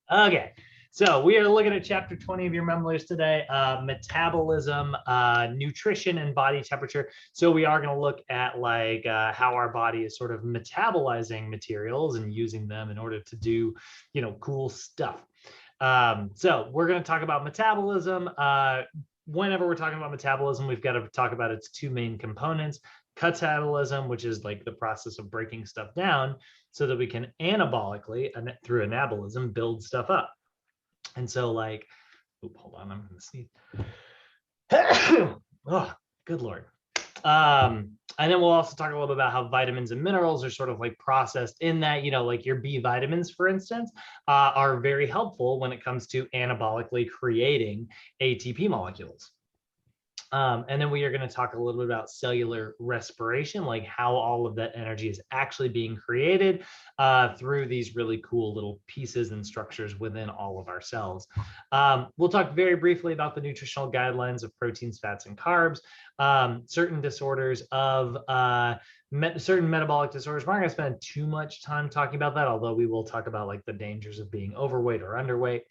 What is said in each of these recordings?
Okay, so we are looking at chapter 20 of your memoirs today, metabolism, nutrition, and body temperature. So we are going to look at like how our body is sort of metabolizing materials and using them in order to do, cool stuff. So we're going to talk about metabolism. Whenever we're talking about metabolism, we've got to talk about its two main components: catabolism, which is like the process of breaking stuff down so that we can anabolically, through anabolism, build stuff up. And so like, hold on, I'm gonna sneeze. Oh, good Lord. And then we'll also talk a little bit about how vitamins and minerals are sort of like processed in that, like your B vitamins, for instance, are very helpful when it comes to anabolically creating ATP molecules. And then we are going to talk a little bit about cellular respiration, like how all of that energy is actually being created through these really cool little pieces and structures within all of our cells. We'll talk very briefly about the nutritional guidelines of proteins, fats, and carbs, certain disorders of certain metabolic disorders. We're not going to spend too much time talking about that, although we will talk about like the dangers of being overweight or underweight.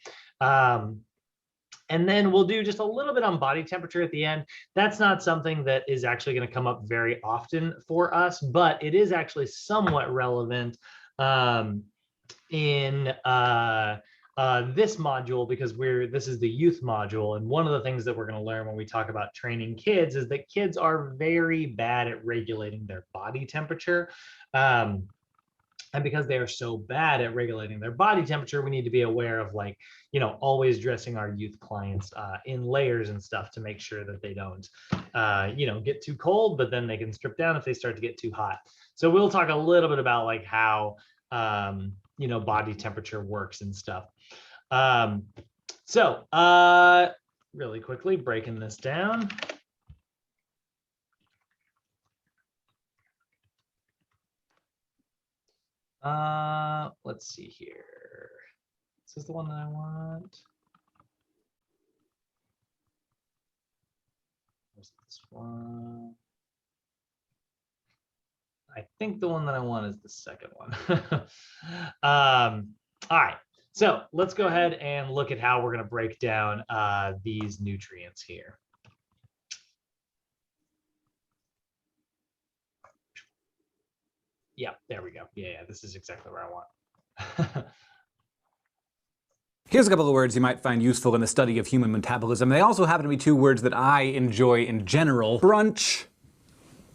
And then we'll do just a little bit on body temperature at the end. That's not something that is actually going to come up very often for us, but it is actually somewhat relevant in this module, because this is the youth module. And one of the things that we're going to learn when we talk about training kids is that kids are very bad at regulating their body temperature. And because they are so bad at regulating their body temperature, we need to be aware of like, always dressing our youth clients in layers and stuff to make sure that they don't, get too cold, but then they can strip down if they start to get too hot. So we'll talk a little bit about like how, body temperature works and stuff. So really quickly breaking this down. Let's see here. This is the one that I want. Where's this one? I think the one that I want is the second one. All right, so let's go ahead and look at how we're going to break down these nutrients here. Yeah, there we go. Yeah, this is exactly what I want. Here's a couple of words you might find useful in the study of human metabolism. They also happen to be two words that I enjoy in general. Brunch,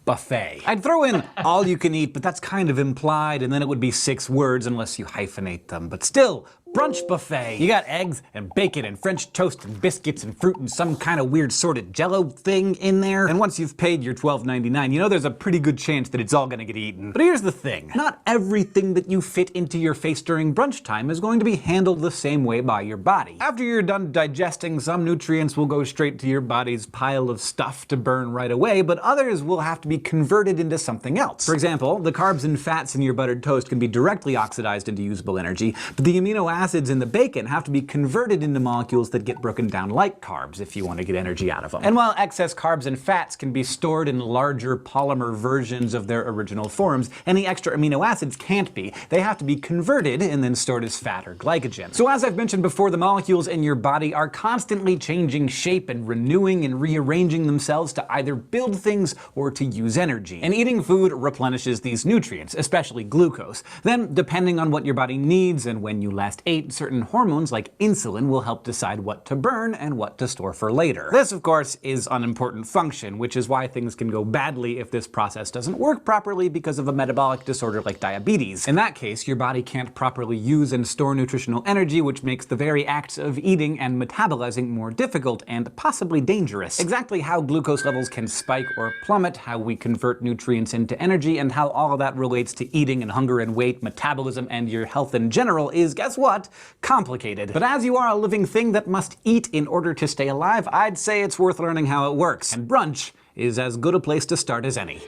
buffet. I'd throw in all you can eat, but that's kind of implied, and then it would be 6 words unless you hyphenate them. But still, brunch buffet. You got eggs and bacon and French toast and biscuits and fruit and some kind of weird sorted jello thing in there. And once you've paid your $12.99, there's a pretty good chance that it's all gonna get eaten. But here's the thing. Not everything that you fit into your face during brunch time is going to be handled the same way by your body. After you're done digesting, some nutrients will go straight to your body's pile of stuff to burn right away, but others will have to be converted into something else. For example, the carbs and fats in your buttered toast can be directly oxidized into usable energy, but the amino acids in the bacon have to be converted into molecules that get broken down like carbs if you want to get energy out of them. And while excess carbs and fats can be stored in larger polymer versions of their original forms, any extra amino acids can't be. They have to be converted and then stored as fat or glycogen. So as I've mentioned before, the molecules in your body are constantly changing shape and renewing and rearranging themselves to either build things or to use energy. And eating food replenishes these nutrients, especially glucose. Then, depending on what your body needs and when you last ate, certain hormones like insulin will help decide what to burn and what to store for later. This, of course, is an important function, which is why things can go badly if this process doesn't work properly because of a metabolic disorder like diabetes. In that case, your body can't properly use and store nutritional energy, which makes the very acts of eating and metabolizing more difficult and possibly dangerous. Exactly how glucose levels can spike or plummet, how we convert nutrients into energy, and how all of that relates to eating and hunger and weight, metabolism, and your health in general is, guess what? Complicated. But as you are a living thing that must eat in order to stay alive, I'd say it's worth learning how it works. And brunch is as good a place to start as any.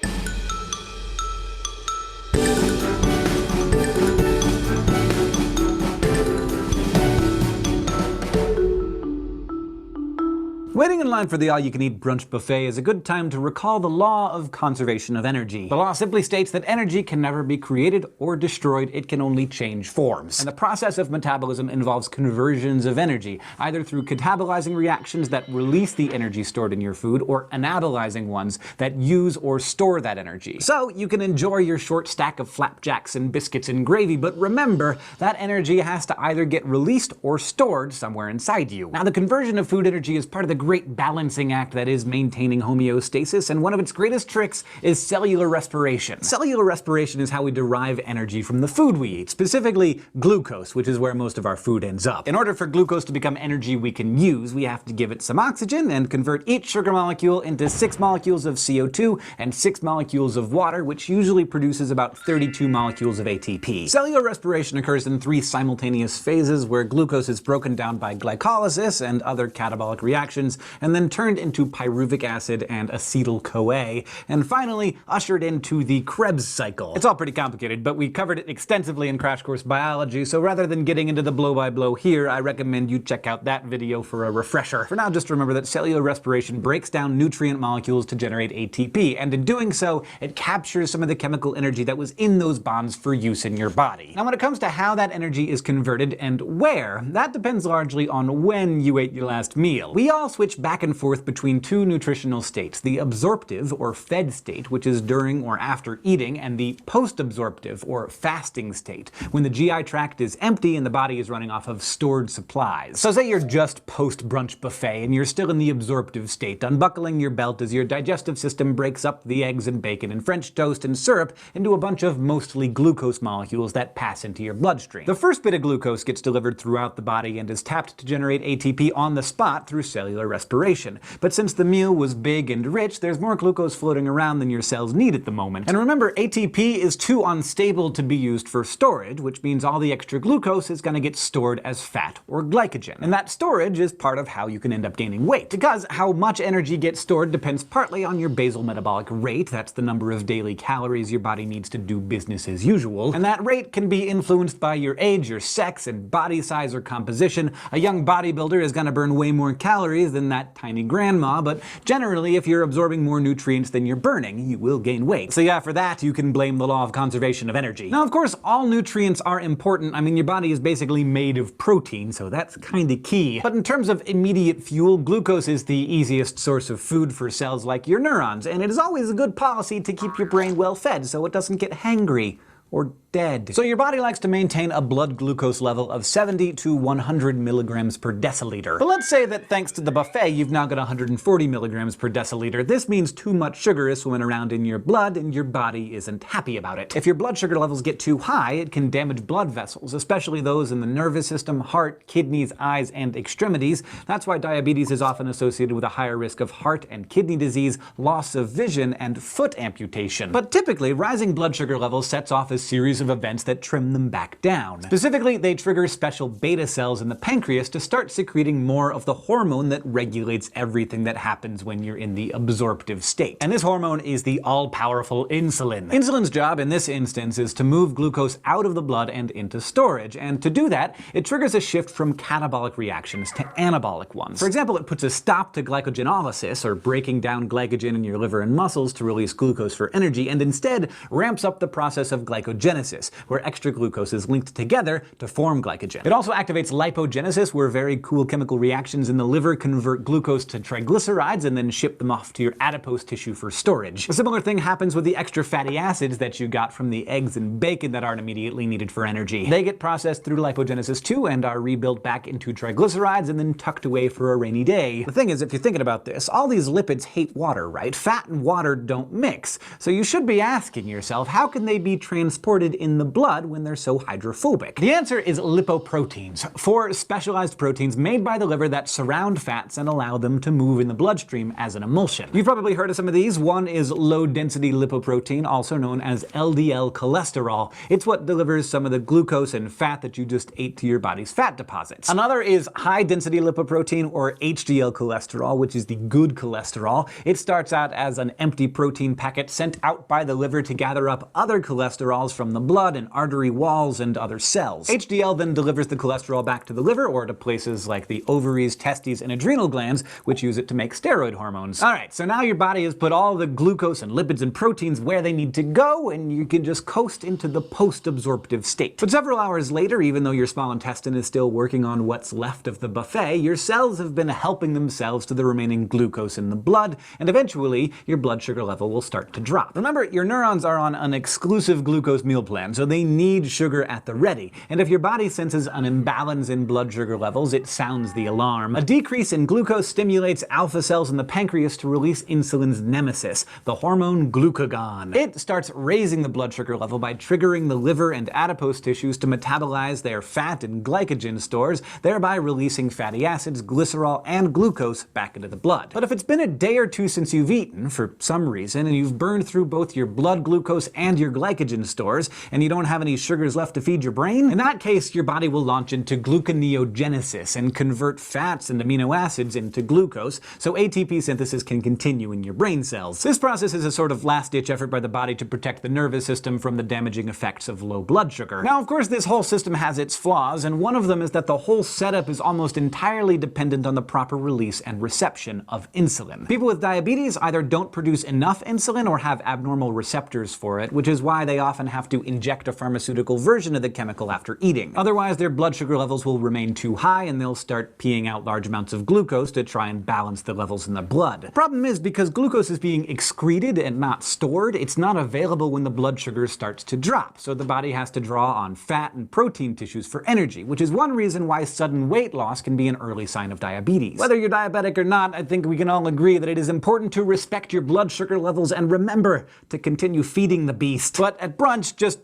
Waiting in line for the all-you-can-eat brunch buffet is a good time to recall the law of conservation of energy. The law simply states that energy can never be created or destroyed, it can only change forms. And the process of metabolism involves conversions of energy, either through catabolizing reactions that release the energy stored in your food, or anabolizing ones that use or store that energy. So you can enjoy your short stack of flapjacks and biscuits and gravy, but remember, that energy has to either get released or stored somewhere inside you. Now, the conversion of food energy is part of the great balancing act that is maintaining homeostasis, and one of its greatest tricks is cellular respiration. Cellular respiration is how we derive energy from the food we eat, specifically glucose, which is where most of our food ends up. In order for glucose to become energy we can use, we have to give it some oxygen and convert each sugar molecule into 6 molecules of CO2 and 6 molecules of water, which usually produces about 32 molecules of ATP. Cellular respiration occurs in 3 simultaneous phases, where glucose is broken down by glycolysis and other catabolic reactions, and then turned into pyruvic acid and acetyl-CoA, and finally ushered into the Krebs cycle. It's all pretty complicated, but we covered it extensively in Crash Course Biology, so rather than getting into the blow-by-blow here, I recommend you check out that video for a refresher. For now, just remember that cellular respiration breaks down nutrient molecules to generate ATP, and in doing so, it captures some of the chemical energy that was in those bonds for use in your body. Now, when it comes to how that energy is converted and where, that depends largely on when you ate your last meal. We all switch back and forth between 2 nutritional states, the absorptive or fed state, which is during or after eating, and the post-absorptive or fasting state, when the GI tract is empty and the body is running off of stored supplies. So say you're just post-brunch buffet and you're still in the absorptive state, unbuckling your belt as your digestive system breaks up the eggs and bacon and French toast and syrup into a bunch of mostly glucose molecules that pass into your bloodstream. The first bit of glucose gets delivered throughout the body and is tapped to generate ATP on the spot through cellular respiration. But since the meal was big and rich, there's more glucose floating around than your cells need at the moment. And remember, ATP is too unstable to be used for storage, which means all the extra glucose is going to get stored as fat or glycogen. And that storage is part of how you can end up gaining weight, because how much energy gets stored depends partly on your basal metabolic rate, that's the number of daily calories your body needs to do business as usual, and that rate can be influenced by your age, your sex, and body size or composition. A young bodybuilder is going to burn way more calories than that tiny grandma, but generally, if you're absorbing more nutrients than you're burning, you will gain weight. So yeah, for that, you can blame the law of conservation of energy. Now, of course, all nutrients are important. I mean, your body is basically made of protein, so that's kinda key. But in terms of immediate fuel, glucose is the easiest source of food for cells like your neurons, and it is always a good policy to keep your brain well fed so it doesn't get hangry or dead. So your body likes to maintain a blood glucose level of 70 to 100 milligrams per deciliter. But let's say that thanks to the buffet, you've now got 140 milligrams per deciliter. This means too much sugar is swimming around in your blood, and your body isn't happy about it. If your blood sugar levels get too high, it can damage blood vessels, especially those in the nervous system, heart, kidneys, eyes, and extremities. That's why diabetes is often associated with a higher risk of heart and kidney disease, loss of vision, and foot amputation. But typically, rising blood sugar levels sets off a series of events that trim them back down. Specifically, they trigger special beta cells in the pancreas to start secreting more of the hormone that regulates everything that happens when you're in the absorptive state. And this hormone is the all-powerful insulin. Insulin's job in this instance is to move glucose out of the blood and into storage, and to do that, it triggers a shift from catabolic reactions to anabolic ones. For example, it puts a stop to glycogenolysis, or breaking down glycogen in your liver and muscles to release glucose for energy, and instead ramps up the process of glycogenesis, where extra glucose is linked together to form glycogen. It also activates lipogenesis, where very cool chemical reactions in the liver convert glucose to triglycerides and then ship them off to your adipose tissue for storage. A similar thing happens with the extra fatty acids that you got from the eggs and bacon that aren't immediately needed for energy. They get processed through lipogenesis too and are rebuilt back into triglycerides and then tucked away for a rainy day. The thing is, if you're thinking about this, all these lipids hate water, right? Fat and water don't mix. So you should be asking yourself, how can they be transported in the blood when they're so hydrophobic? The answer is lipoproteins, 4 specialized proteins made by the liver that surround fats and allow them to move in the bloodstream as an emulsion. You've probably heard of some of these. One is low-density lipoprotein, also known as LDL cholesterol. It's what delivers some of the glucose and fat that you just ate to your body's fat deposits. Another is high-density lipoprotein, or HDL cholesterol, which is the good cholesterol. It starts out as an empty protein packet sent out by the liver to gather up other cholesterols from the blood blood and artery walls and other cells. HDL then delivers the cholesterol back to the liver or to places like the ovaries, testes, and adrenal glands, which use it to make steroid hormones. Alright, so now your body has put all the glucose and lipids and proteins where they need to go, and you can just coast into the post-absorptive state. But several hours later, even though your small intestine is still working on what's left of the buffet, your cells have been helping themselves to the remaining glucose in the blood, and eventually your blood sugar level will start to drop. Remember, your neurons are on an exclusive glucose meal plan, so they need sugar at the ready. And if your body senses an imbalance in blood sugar levels, it sounds the alarm. A decrease in glucose stimulates alpha cells in the pancreas to release insulin's nemesis, the hormone glucagon. It starts raising the blood sugar level by triggering the liver and adipose tissues to metabolize their fat and glycogen stores, thereby releasing fatty acids, glycerol, and glucose back into the blood. But if it's been a day or two since you've eaten, for some reason, and you've burned through both your blood glucose and your glycogen stores, and you don't have any sugars left to feed your brain, in that case, your body will launch into gluconeogenesis and convert fats and amino acids into glucose, so ATP synthesis can continue in your brain cells. This process is a sort of last-ditch effort by the body to protect the nervous system from the damaging effects of low blood sugar. Now, of course, this whole system has its flaws, and one of them is that the whole setup is almost entirely dependent on the proper release and reception of insulin. People with diabetes either don't produce enough insulin or have abnormal receptors for it, which is why they often have to inject a pharmaceutical version of the chemical after eating. Otherwise, their blood sugar levels will remain too high, and they'll start peeing out large amounts of glucose to try and balance the levels in the blood. The problem is, because glucose is being excreted and not stored, it's not available when the blood sugar starts to drop, so the body has to draw on fat and protein tissues for energy, which is one reason why sudden weight loss can be an early sign of diabetes. Whether you're diabetic or not, I think we can all agree that it is important to respect your blood sugar levels and remember to continue feeding the beast. But at brunch, just,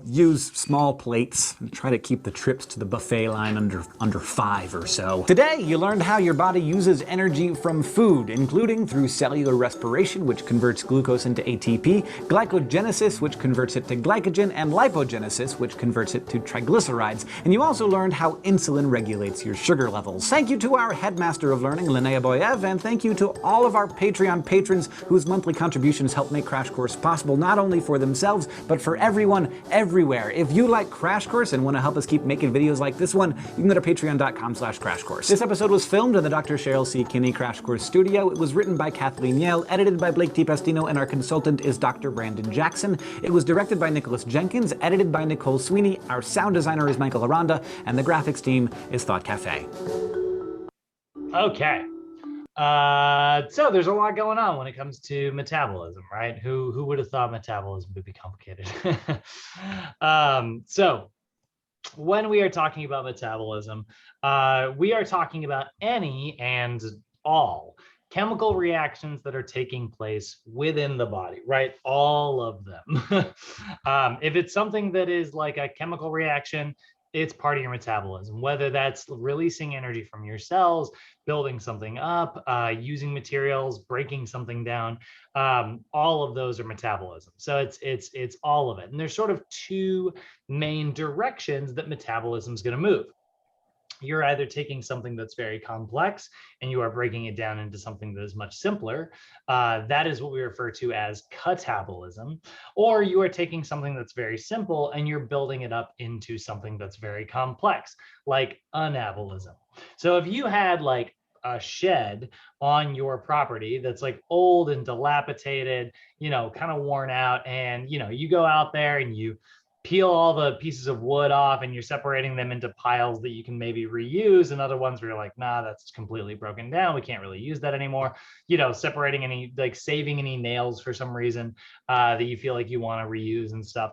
use small plates and try to keep the trips to the buffet line under 5 or so. Today, you learned how your body uses energy from food, including through cellular respiration, which converts glucose into ATP, glycogenesis, which converts it to glycogen, and lipogenesis, which converts it to triglycerides. And you also learned how insulin regulates your sugar levels. Thank you to our headmaster of learning, Linnea Boyev, and thank you to all of our Patreon patrons whose monthly contributions help make Crash Course possible, not only for themselves, but for everyone, everywhere. If you like Crash Course and want to help us keep making videos like this one, you can go to patreon.com/crashcourse. This episode was filmed in the Dr. Cheryl C. Kinney Crash Course studio. It was written by Kathleen Yale, edited by Blake T. Pastino, and our consultant is Dr. Brandon Jackson. It was directed by Nicholas Jenkins, edited by Nicole Sweeney, our sound designer is Michael Aranda, and the graphics team is Thought Cafe. Okay. So there's a lot going on when it comes to metabolism, right? Who would have thought metabolism would be complicated? So when we are talking about metabolism, we are talking about any and all chemical reactions that are taking place within the body, right? All of them. If it's something that is like a chemical reaction, it's part of your metabolism, whether that's releasing energy from your cells, building something up, using materials, breaking something down. All of those are metabolism. So it's all of it. And there's sort of two main directions that metabolism is going to move. You're either taking something that's very complex and you are breaking it down into something that is much simpler. That is what we refer to as catabolism. Or you are taking something that's very simple and you're building it up into something that's very complex, like anabolism. So if you had like a shed on your property that's like old and dilapidated, kind of worn out, and you go out there and you peel all the pieces of wood off and you're separating them into piles that you can maybe reuse, and other ones where you're like, nah, that's completely broken down, we can't really use that anymore. Separating any, like saving any nails for some reason that you feel like you want to reuse and stuff.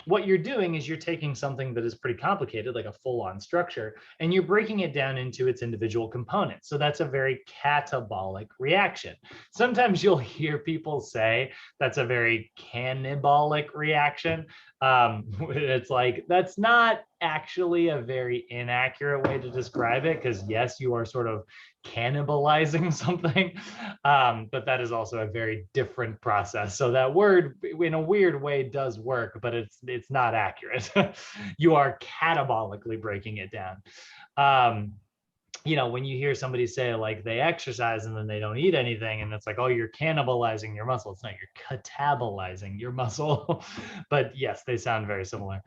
What you're doing is you're taking something that is pretty complicated, like a full-on structure, and you're breaking it down into its individual components. So that's a very catabolic reaction. Sometimes you'll hear people say that's a very cannibalic reaction. It's like, that's not actually a very inaccurate way to describe it, because yes, you are sort of cannibalizing something, but that is also a very different process. So that word in a weird way does work, but it's not accurate. You are catabolically breaking it down. you know, when you hear somebody say like they exercise and then they don't eat anything, and it's like, oh, you're cannibalizing your muscle. It's not, you're catabolizing your muscle. But yes, they sound very similar.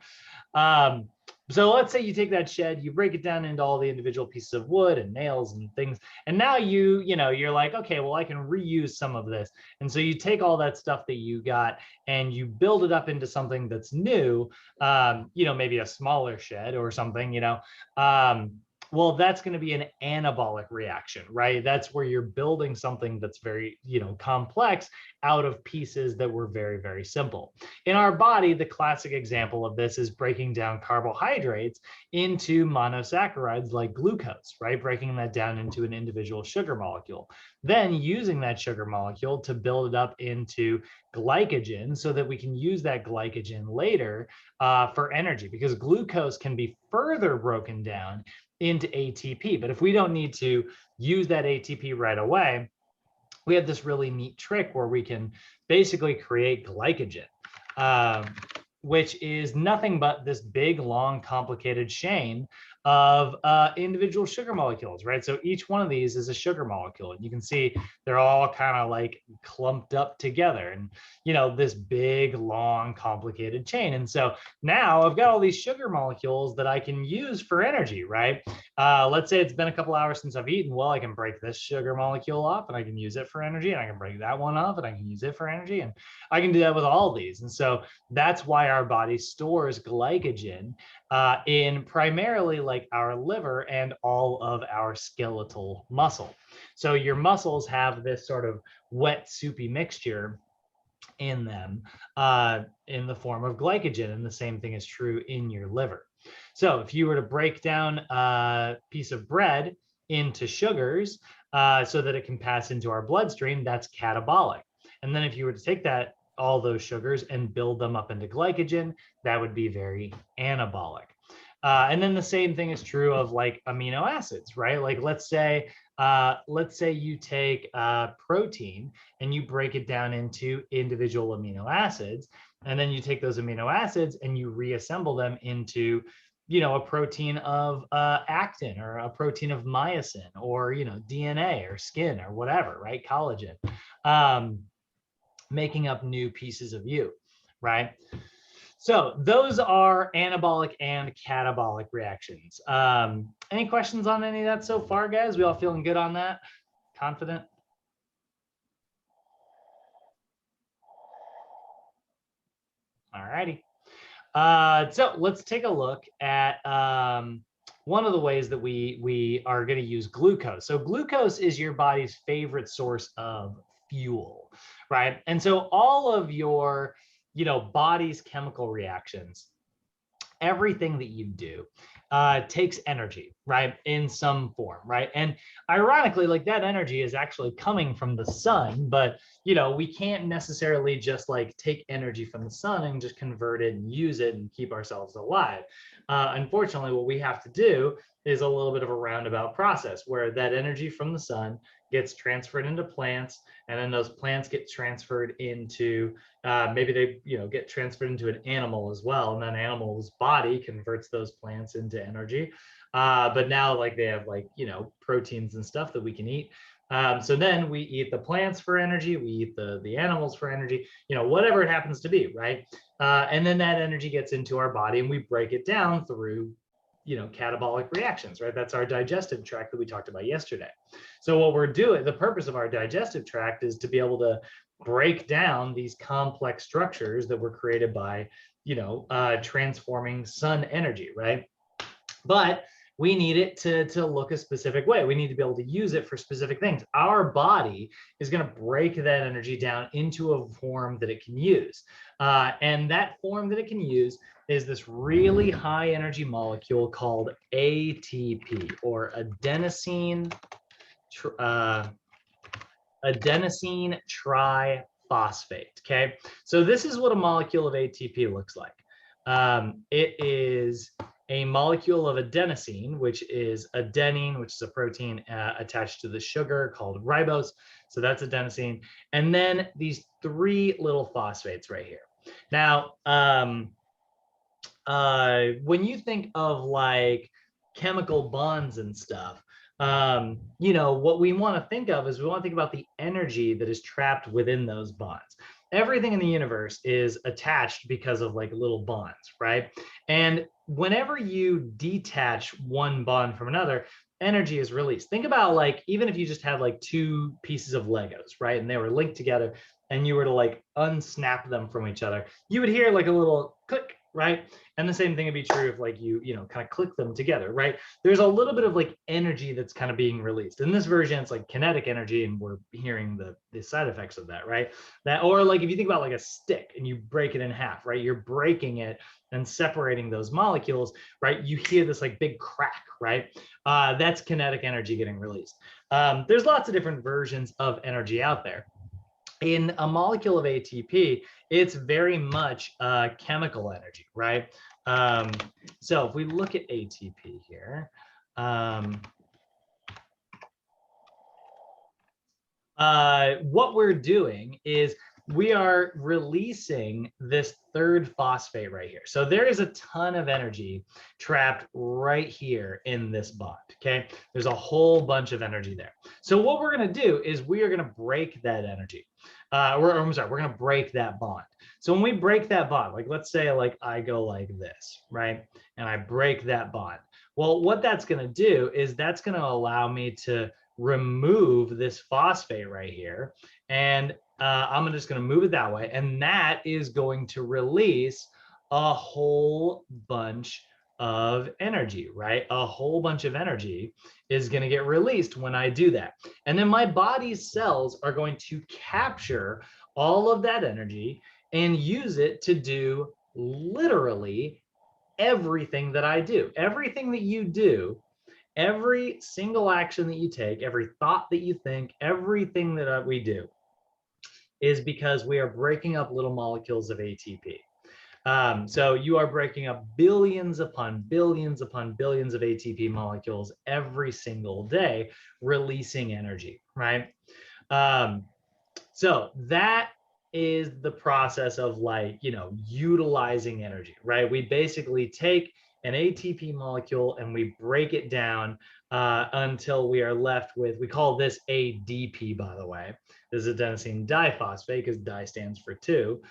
Um, so let's say you take that shed, you break it down into all the individual pieces of wood and nails and things, and now you know, you're like, okay, well, I can reuse some of this. And so you take all that stuff that you got and you build it up into something that's new, you know, maybe a smaller shed or something, you know. Well, that's going to be an anabolic reaction, right? That's where you're building something that's very, you know, complex out of pieces that were very, very simple. In our body, the classic example of this is breaking down carbohydrates into monosaccharides like glucose, right? Breaking that down into an individual sugar molecule. Then using that sugar molecule to build it up into glycogen so that we can use that glycogen later for energy, because glucose can be further broken down into ATP. But if we don't need to use that ATP right away, we have this really neat trick where we can basically create glycogen, which is nothing but this big, long, complicated chain of individual sugar molecules, right? So each one of these is a sugar molecule, and you can see they're all kind of like clumped up together, and you know, this big, long, complicated chain. And so now I've got all these sugar molecules that I can use for energy, right? Let's say it's been a couple hours since I've eaten. Well, I can break this sugar molecule off and I can use it for energy, and I can break that one off and I can use it for energy, and I can do that with all these. And so that's why our body stores glycogen in primarily like our liver and all of our skeletal muscle. So your muscles have this sort of wet, soupy mixture in them in the form of glycogen, and the same thing is true in your liver. So if you were to break down a piece of bread into sugars so that it can pass into our bloodstream, that's catabolic. And then if you were to take that, all those sugars, and build them up into glycogen, that would be very anabolic. And then the same thing is true of like amino acids, right? Like let's say you take protein and you break it down into individual amino acids, and then you take those amino acids and you reassemble them into, you know, a protein of actin, or a protein of myosin, or, you know, DNA or skin or whatever, right? Collagen, making up new pieces of you, right? So those are anabolic and catabolic reactions. Any questions on any of that so far, guys? We all feeling good on that? Confident? All righty. So let's take a look at one of the ways that we are going to use glucose. So glucose is your body's favorite source of fuel, right? And so all of your, you know, body's chemical reactions, everything that you do takes energy, right, in some form, right? And ironically, like that energy is actually coming from the sun, but you know, we can't necessarily just like take energy from the sun and just convert it and use it and keep ourselves alive. Unfortunately, what we have to do is a little bit of a roundabout process where that energy from the sun gets transferred into plants, and then those plants get transferred into maybe they, you know, get transferred into an animal as well, and then animal's body converts those plants into energy. But now like they have like, you know, proteins and stuff that we can eat. So then we eat the plants for energy, we eat the animals for energy, you know, whatever it happens to be, right? And then that energy gets into our body and we break it down through, you know, catabolic reactions, right? That's our digestive tract that we talked about yesterday. So what we're doing, the purpose of our digestive tract is to be able to break down these complex structures that were created by, you know, transforming sun energy, right? But we need it to look a specific way. We need to be able to use it for specific things. Our body is going to break that energy down into a form that it can use. And that form that it can use is this really high energy molecule called ATP, or adenosine triphosphate. Okay, so this is what a molecule of ATP looks like. It is a molecule of adenosine, which is adenine, which is a protein attached to the sugar called ribose. So that's adenosine. And then these three little phosphates right here. Now, when you think of like chemical bonds and stuff, What we want to think of is we want to think about the energy that is trapped within those bonds. Everything in the universe is attached because of like little bonds, right? And whenever you detach one bond from another, energy is released. Think about like, even if you just had like two pieces of Legos, right? And they were linked together and you were to like unsnap them from each other, you would hear like a little click, right? And the same thing would be true if like you kind of click them together, right? There's a little bit of like energy that's kind of being released. In this version, it's like kinetic energy, and we're hearing the side effects of that, right? That, or like if you think about like a stick and you break it in half, right? You're breaking it and separating those molecules, right? You hear this like big crack, right? That's kinetic energy getting released. There's lots of different versions of energy out there. In a molecule of ATP, it's very much chemical energy, right? So if we look at ATP here, what we're doing is we are releasing this third phosphate right here. So there is a ton of energy trapped right here in this bond, okay? There's a whole bunch of energy there. So what we're gonna do is we are gonna break that energy. I'm sorry, we're gonna break that bond. So when we break that bond, like let's say like I go like this, right? And I break that bond. Well, what that's gonna do is that's gonna allow me to remove this phosphate right here. And I'm just going to move it that way. And that is going to release a whole bunch of energy, right? A whole bunch of energy is going to get released when I do that. And then my body's cells are going to capture all of that energy and use it to do literally everything that I do. Everything that you do, every single action that you take, every thought that you think, everything that we do is because we are breaking up little molecules of ATP. So you are breaking up billions upon billions upon billions of ATP molecules every single day, releasing energy, right? So that is the process of like, utilizing energy, right? We basically take an ATP molecule and we break it down until we are left with, we call this ADP, by the way. This is adenosine diphosphate because di stands for two.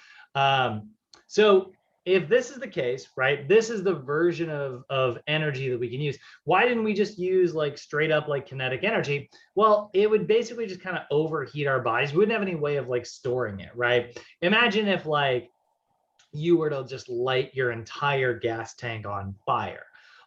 So if this is the case, right, this is the version of energy that we can use. Why didn't we just use like straight up like kinetic energy? Well, it would basically just kind of overheat our bodies. We wouldn't have any way of like storing it, right? Imagine if like you were to just light your entire gas tank on fire.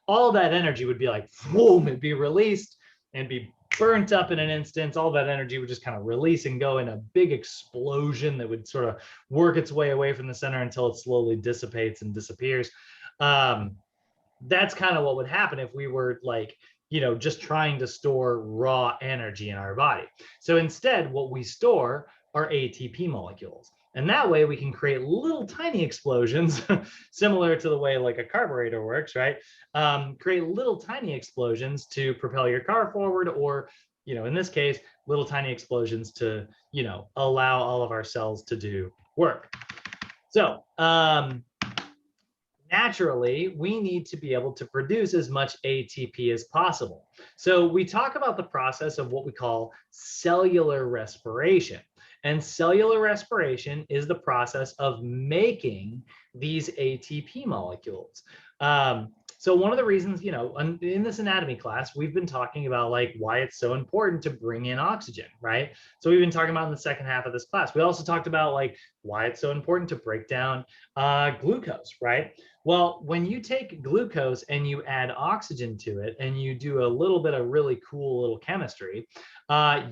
All that energy would be like, boom, it'd be released and be burnt up in an instant. All that energy would just kind of release and go in a big explosion that would sort of work its way away from the center until it slowly dissipates and disappears. That's kind of what would happen if we were like, just trying to store raw energy in our body. So instead, what we store are ATP molecules. And that way we can create little tiny explosions, similar to the way like a carburetor works, right? Create little tiny explosions to propel your car forward, or, in this case, little tiny explosions to, allow all of our cells to do work. So naturally, we need to be able to produce as much ATP as possible. So we talk about the process of what we call cellular respiration. And cellular respiration is the process of making these ATP molecules. So one of the reasons, in this anatomy class, we've been talking about like why it's so important to bring in oxygen, right? So we've been talking about in the second half of this class. We also talked about like why it's so important to break down glucose, right? Well, when you take glucose and you add oxygen to it and you do a little bit of really cool little chemistry,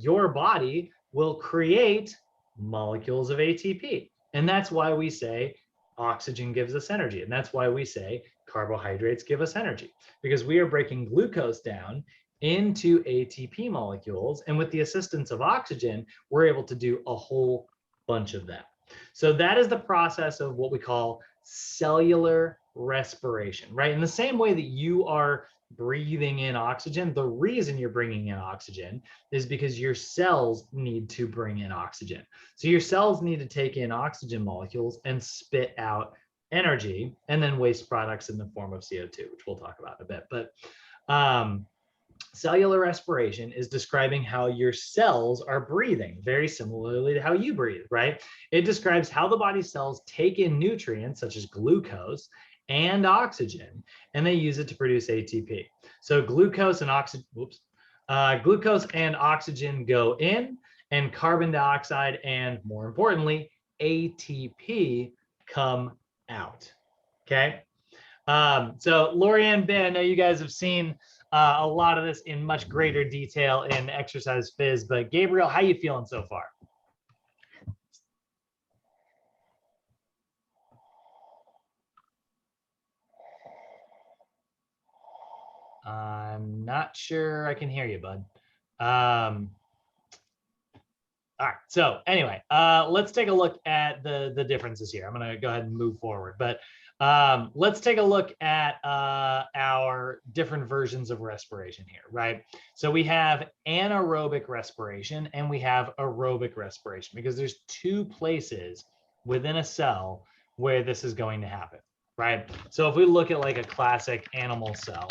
your body will create molecules of ATP. And that's why we say oxygen gives us energy. And that's why we say carbohydrates give us energy, because we are breaking glucose down into ATP molecules. And with the assistance of oxygen, we're able to do a whole bunch of that. So that is the process of what we call cellular respiration, right? In the same way that you are breathing in oxygen, the reason you're bringing in oxygen is because your cells need to bring in oxygen. So your cells need to take in oxygen molecules and spit out energy, and then waste products in the form of CO2, which we'll talk about in a bit. But Cellular respiration is describing how your cells are breathing, very similarly to how you breathe, right? It describes how the body's cells take in nutrients such as glucose and oxygen, and they use it to produce ATP. So glucose and oxygen go in, and carbon dioxide and, more importantly, ATP come out. Okay. So Lorianne, Ben, I know you guys have seen a lot of this in much greater detail in exercise phys, but Gabriel, how you feeling so far? I'm not sure I can hear you, bud. All right. So anyway, let's take a look at the differences here. I'm going to go ahead and move forward, but let's take a look at our different versions of respiration here, right? So we have anaerobic respiration and we have aerobic respiration, because there's two places within a cell where this is going to happen, right? So if we look at like a classic animal cell,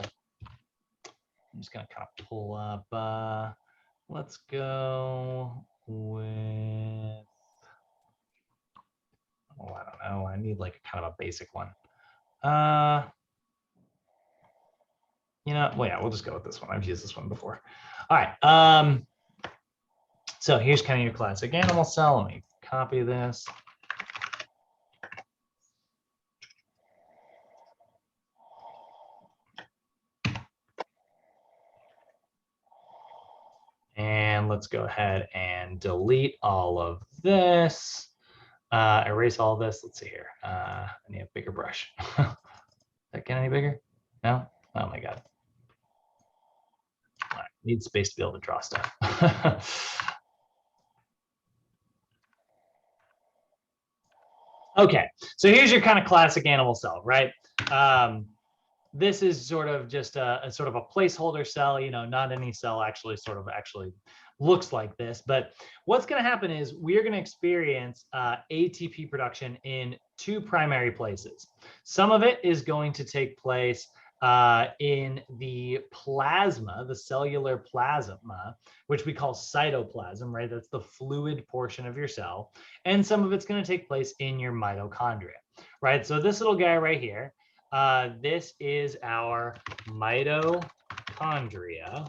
I'm just going to kind of pull up, let's go with, oh, I don't know. I need like kind of a basic one. You know, well, yeah, we'll just go with this one. I've used this one before. All right. So here's kind of your classic animal cell. Let me copy this. And let's go ahead and delete all of this. Erase all of this. Let's see here. I need a bigger brush. Does that get any bigger? No? Oh my God. All right. Need space to be able to draw stuff. Okay, so here's your kind of classic animal cell, right? This is sort of just a sort of a placeholder cell, you know, not any cell actually looks like this. But what's going to happen is we're going to experience ATP production in two primary places. Some of it is going to take place in the plasma, the cellular plasma, which we call cytoplasm, right? That's the fluid portion of your cell. And some of it's going to take place in your mitochondria, right? So this little guy right here, this is our mitochondria,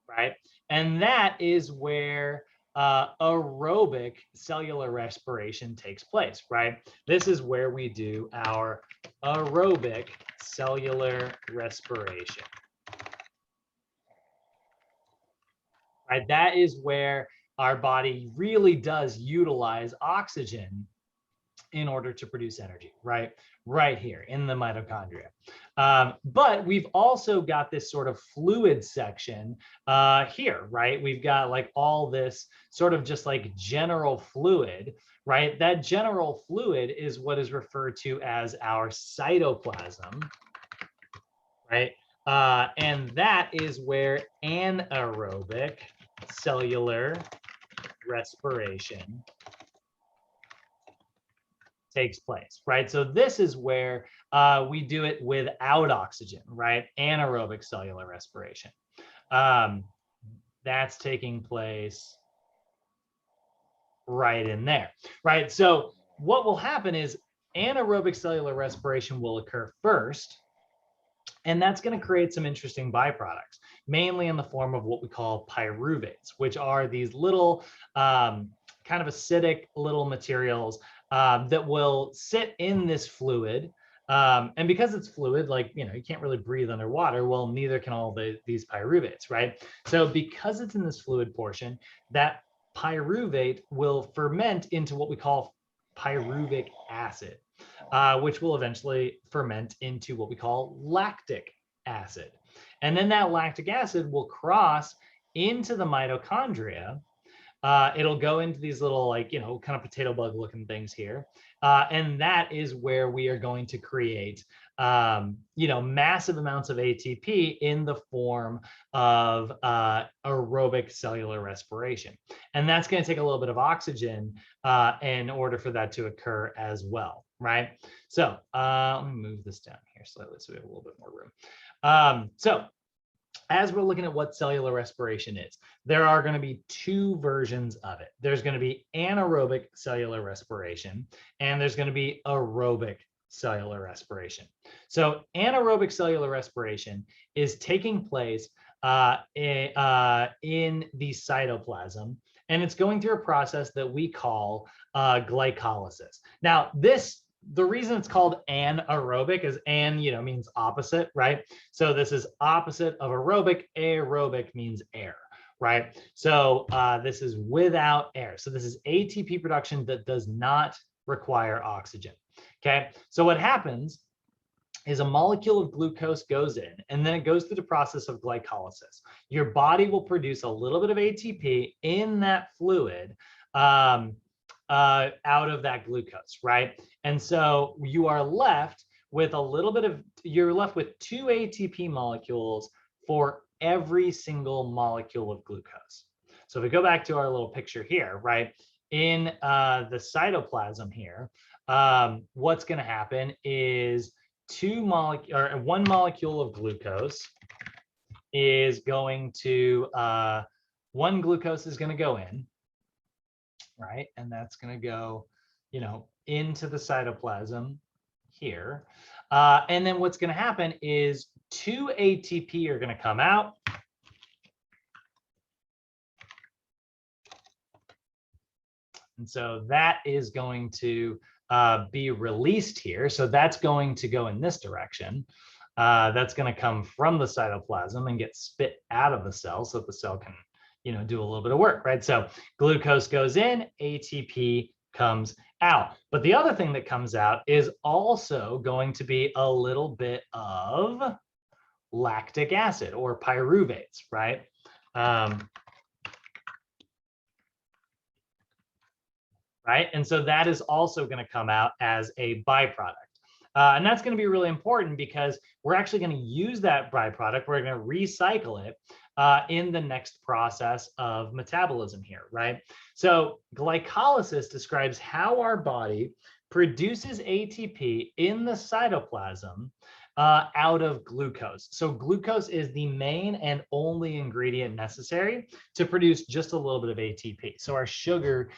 right? And that is where aerobic cellular respiration takes place, right? This is where we do our aerobic cellular respiration, right? That is where our body really does utilize oxygen in order to produce energy, right? Right here in the mitochondria. But we've also got this sort of fluid section here, right? We've got like all this sort of just like general fluid, right? That general fluid is what is referred to as our cytoplasm, right? And that is where anaerobic cellular respiration takes place, right? So this is where we do it without oxygen, right? Anaerobic cellular respiration. That's taking place right in there, right? So what will happen is anaerobic cellular respiration will occur first, and that's going to create some interesting byproducts, mainly in the form of what we call pyruvates, which are these little kind of acidic little materials that will sit in this fluid. And because it's fluid, like, you know, you can't really breathe underwater. Well, neither can all these pyruvates, right? So because it's in this fluid portion, that pyruvate will ferment into what we call pyruvic acid, which will eventually ferment into what we call lactic acid. And then that lactic acid will cross into the mitochondria. It'll go into these little, like, you know, kind of potato bug looking things here. And that is where we are going to create, you know, massive amounts of ATP in the form of aerobic cellular respiration. And that's going to take a little bit of oxygen in order for that to occur as well, right? So let me move this down here slightly so we have a little bit more room. So as we're looking at what cellular respiration is, there are going to be two versions of it. There's going to be anaerobic cellular respiration, and there's going to be aerobic cellular respiration. So anaerobic cellular respiration is taking place in the cytoplasm, and it's going through a process that we call glycolysis. Now, the reason it's called anaerobic is means opposite, right? So this is opposite of aerobic. Aerobic means air, right? So this is without air. So this is ATP production that does not require oxygen. Okay, so what happens is a molecule of glucose goes in, and then it goes through the process of glycolysis. Your body will produce a little bit of ATP in that fluid out of that glucose, right? And so you are left with you're left with 2 ATP molecules for every single molecule of glucose. So if we go back to our little picture here, right? In the cytoplasm here, what's going to happen is one molecule of glucose is going to one glucose is going to go in, right? And that's going to go, into the cytoplasm here. And then what's going to happen is 2 ATP are going to come out. And so that is going to be released here. So that's going to go in this direction. That's going to come from the cytoplasm and get spit out of the cell so that the cell can, do a little bit of work, right? So glucose goes in, ATP comes out. But the other thing that comes out is also going to be a little bit of lactic acid or pyruvates, right? Right? And so that is also going to come out as a byproduct. And that's going to be really important because we're actually going to use that byproduct. We're going to recycle it in the next process of metabolism here, right? So glycolysis describes how our body produces ATP in the cytoplasm out of glucose. So glucose is the main and only ingredient necessary to produce just a little bit of ATP. So our sugar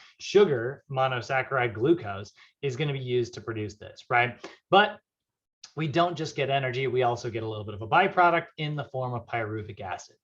monosaccharide glucose is going to be used to produce this, right? But we don't just get energy, we also get a little bit of a byproduct in the form of pyruvic acid.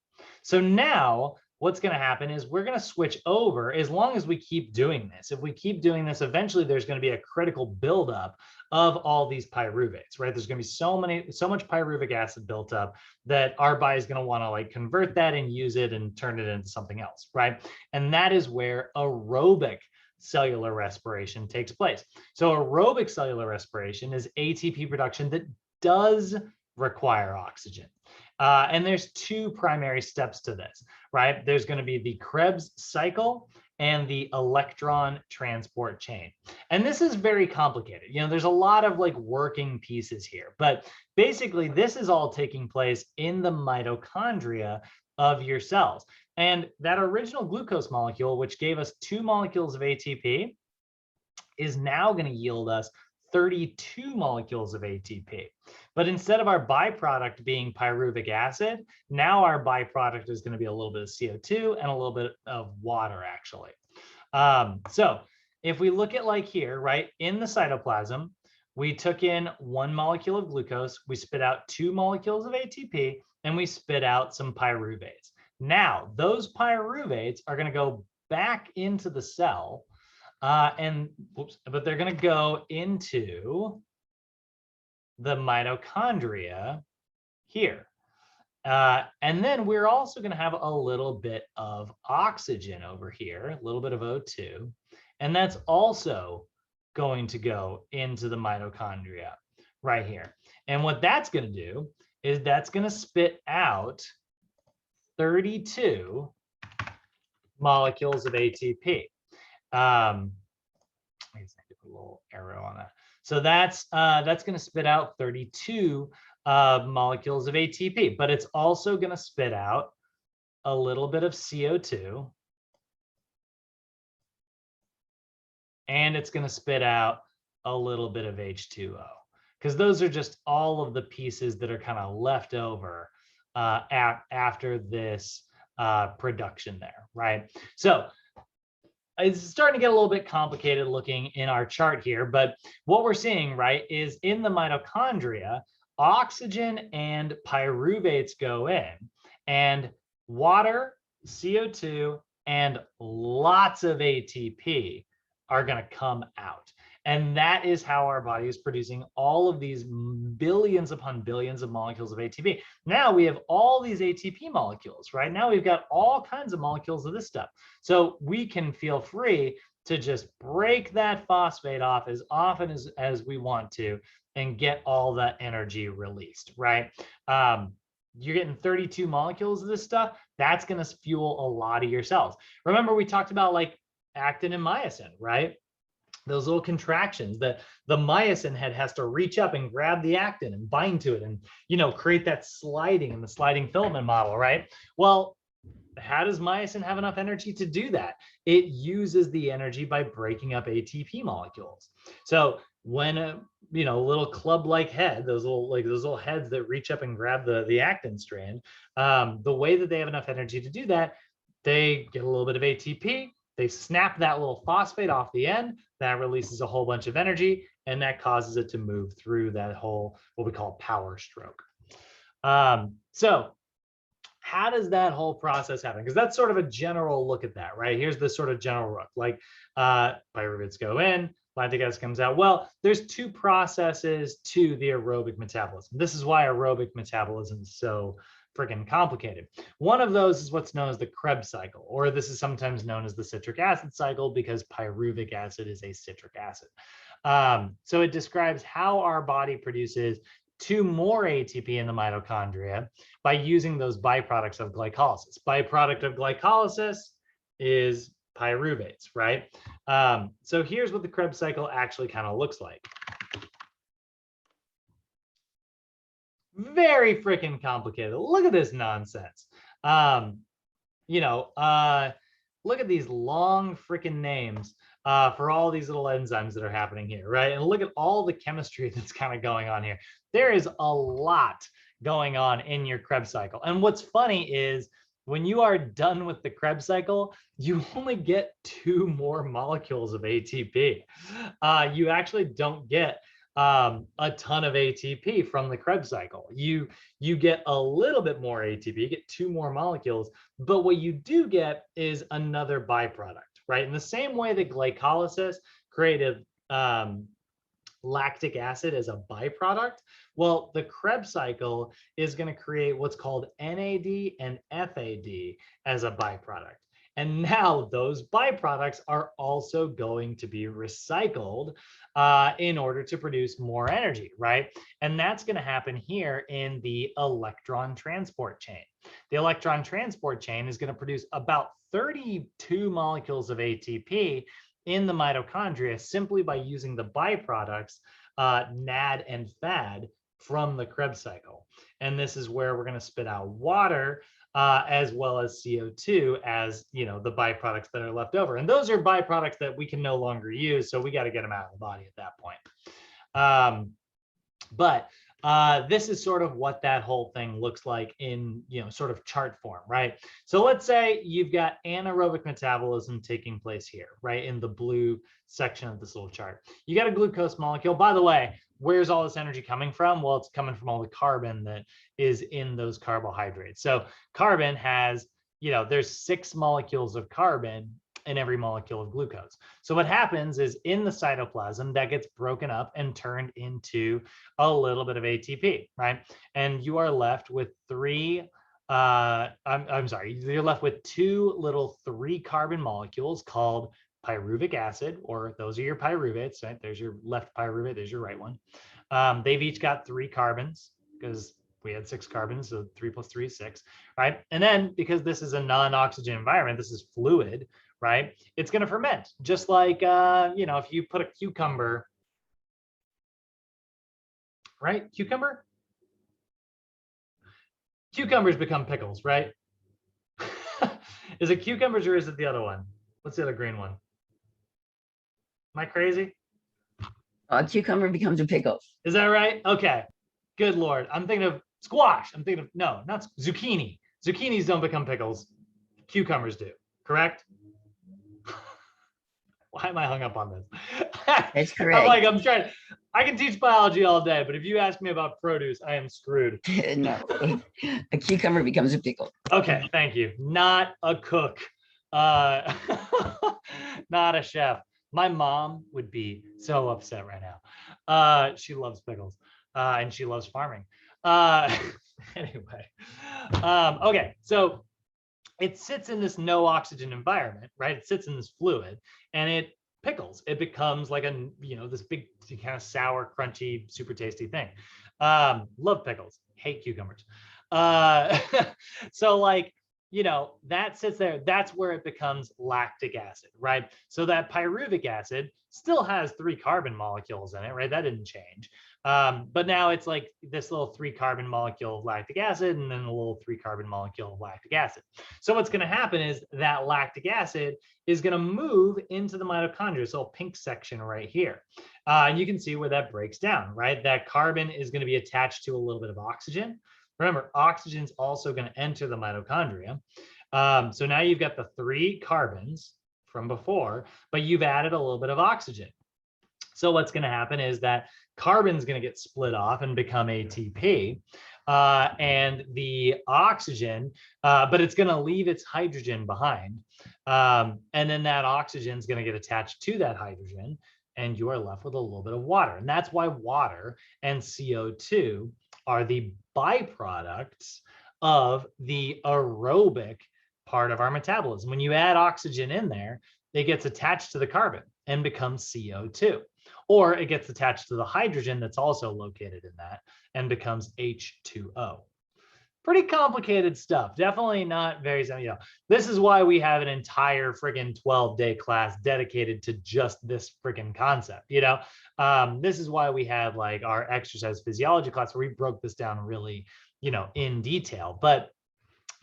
So now what's going to happen is we're going to switch over as long as we keep doing this. If we keep doing this, eventually there's going to be a critical buildup of all these pyruvates, right? There's going to be so much pyruvic acid built up that our body is going to want to like convert that and use it and turn it into something else, right? And that is where aerobic cellular respiration takes place. So aerobic cellular respiration is ATP production that does require oxygen. And there's 2 primary steps to this, right? There's going to be the Krebs cycle and the electron transport chain. And this is very complicated. There's a lot of like working pieces here, but basically this is all taking place in the mitochondria of your cells. And that original glucose molecule, which gave us 2 molecules of ATP, is now going to yield us 32 molecules of ATP. But instead of our byproduct being pyruvic acid, now our byproduct is going to be a little bit of CO2 and a little bit of water, actually. So if we look at like here, right, in the cytoplasm, we took in 1 molecule of glucose, we spit out 2 molecules of ATP, and we spit out some pyruvates. Now, those pyruvates are going to go back into the cell, but they're going to go into the mitochondria here. And then we're also going to have a little bit of oxygen over here, a little bit of O2, and that's also going to go into the mitochondria right here. And what that's going to do is that's going to spit out 32 molecules of ATP. I guess I could put a little arrow on that. So that's going to spit out 32 molecules of ATP, but it's also going to spit out a little bit of CO2, and it's going to spit out a little bit of H2O, because those are just all of the pieces that are kind of left over after this production there, right? So it's starting to get a little bit complicated looking in our chart here, but what we're seeing, right, is in the mitochondria, oxygen and pyruvates go in, and water, CO2, and lots of ATP are going to come out. And that is how our body is producing all of these billions upon billions of molecules of ATP. Now we have all these ATP molecules, right? Now we've got all kinds of molecules of this stuff. So we can feel free to just break that phosphate off as often as we want to and get all that energy released, right? You're getting 32 molecules of this stuff. That's going to fuel a lot of your cells. Remember, we talked about like actin and myosin, right? Those little contractions that the myosin head has to reach up and grab the actin and bind to it and, you know, create that sliding in the sliding filament model, right? Well, how does myosin have enough energy to do that? It uses the energy by breaking up ATP molecules. So when a little club-like head, those little heads that reach up and grab the actin strand, the way that they have enough energy to do that, they get a little bit of ATP. They snap that little phosphate off the end, that releases a whole bunch of energy, and that causes it to move through that whole, what we call power stroke. So how does that whole process happen? Because that's sort of a general look at that, right? Here's the sort of general look, like pyruvates go in, lactic acid comes out. Well, there's two processes to the aerobic metabolism. This is why aerobic metabolism is so freaking complicated. One of those is what's known as the Krebs cycle, or this is sometimes known as the citric acid cycle because pyruvic acid is a citric acid. So it describes how our body produces two more ATP in the mitochondria by using those byproducts of glycolysis. Byproduct of glycolysis is pyruvates, right? So here's what the Krebs cycle actually kind of looks like. Very freaking complicated. Look at this nonsense. Look at these long freaking names for all these little enzymes that are happening here, right? And look at all the chemistry that's kind of going on here. There is a lot going on in your Krebs cycle. And what's funny is when you are done with the Krebs cycle, you only get 2 more molecules of ATP. You actually don't get a ton of ATP from the Krebs cycle. You get a little bit more ATP, you get 2 more molecules, but what you do get is another byproduct, right? In the same way that glycolysis created lactic acid as a byproduct, well, the Krebs cycle is going to create what's called NAD and FAD as a byproduct. And now those byproducts are also going to be recycled in order to produce more energy, right? And that's going to happen here in the electron transport chain. The electron transport chain is going to produce about 32 molecules of ATP in the mitochondria simply by using the byproducts NAD and FAD from the Krebs cycle. And this is where we're going to spit out water as well as CO2 as, the byproducts that are left over. And those are byproducts that we can no longer use, so we got to get them out of the body at that point. But this is sort of what that whole thing looks like in, sort of chart form, right? So let's say you've got anaerobic metabolism taking place here, right? In the blue section of this little chart. You got a glucose molecule. By the way, where's all this energy coming from? Well, it's coming from all the carbon that is in those carbohydrates. So carbon has, there's 6 molecules of carbon in every molecule of glucose. So what happens is in the cytoplasm that gets broken up and turned into a little bit of ATP, right? And you are left with you're left with 2 little 3 carbon molecules called pyruvic acid, or those are your pyruvates, right? There's your left pyruvate, there's your right one. They've each got 3 carbons because we had 6 carbons, so 3 plus 3 is 6, right? And then because this is a non-oxygen environment, this is fluid, right? It's going to ferment, just like, if you put a cucumber, right? Cucumbers become pickles, right? Is it cucumbers or is it the other one? What's the other green one? Am I crazy? A cucumber becomes a pickle. Is that right? Okay. Good Lord. I'm thinking of Squash. I'm thinking of, no, not zucchini. Zucchinis don't become pickles. Cucumbers do, correct? Why am I hung up on this? That's I'm like, correct. I can teach biology all day, but if you ask me about produce, I am screwed. No, a cucumber becomes a pickle. Okay, thank you. Not a cook, uh, not a chef. My mom would be so upset right now. She loves pickles, and she loves farming. Uh, anyway, okay, so it sits in this no oxygen environment, right? It sits in this fluid, and it pickles. It becomes like a, this big kind of sour, crunchy, super tasty thing. Love pickles, hate cucumbers. Uh, so like, that sits there. That's where it becomes lactic acid, right? So that pyruvic acid still has 3 carbon molecules in it, right? That didn't change. But now it's like this little 3 carbon molecule of lactic acid and then a little 3 carbon molecule of lactic acid. So what's going to happen is that lactic acid is going to move into the mitochondria, so a pink section right here. And you can see where that breaks down, right? That carbon is going to be attached to a little bit of oxygen. Remember, oxygen is also going to enter the mitochondria. So now you've got the 3 carbons from before, but you've added a little bit of oxygen. So what's going to happen is that carbon is going to get split off and become ATP, and the oxygen, but it's going to leave its hydrogen behind. And then that oxygen is going to get attached to that hydrogen, and you are left with a little bit of water. And that's why water and CO2 are the byproducts of the aerobic part of our metabolism. When you add oxygen in there, it gets attached to the carbon and becomes CO2. Or it gets attached to the hydrogen that's also located in that and becomes H2O. Pretty complicated stuff. Definitely not very, this is why we have an entire friggin' 12-day class dedicated to just this friggin' concept, This is why we have like our exercise physiology class where we broke this down really, in detail. But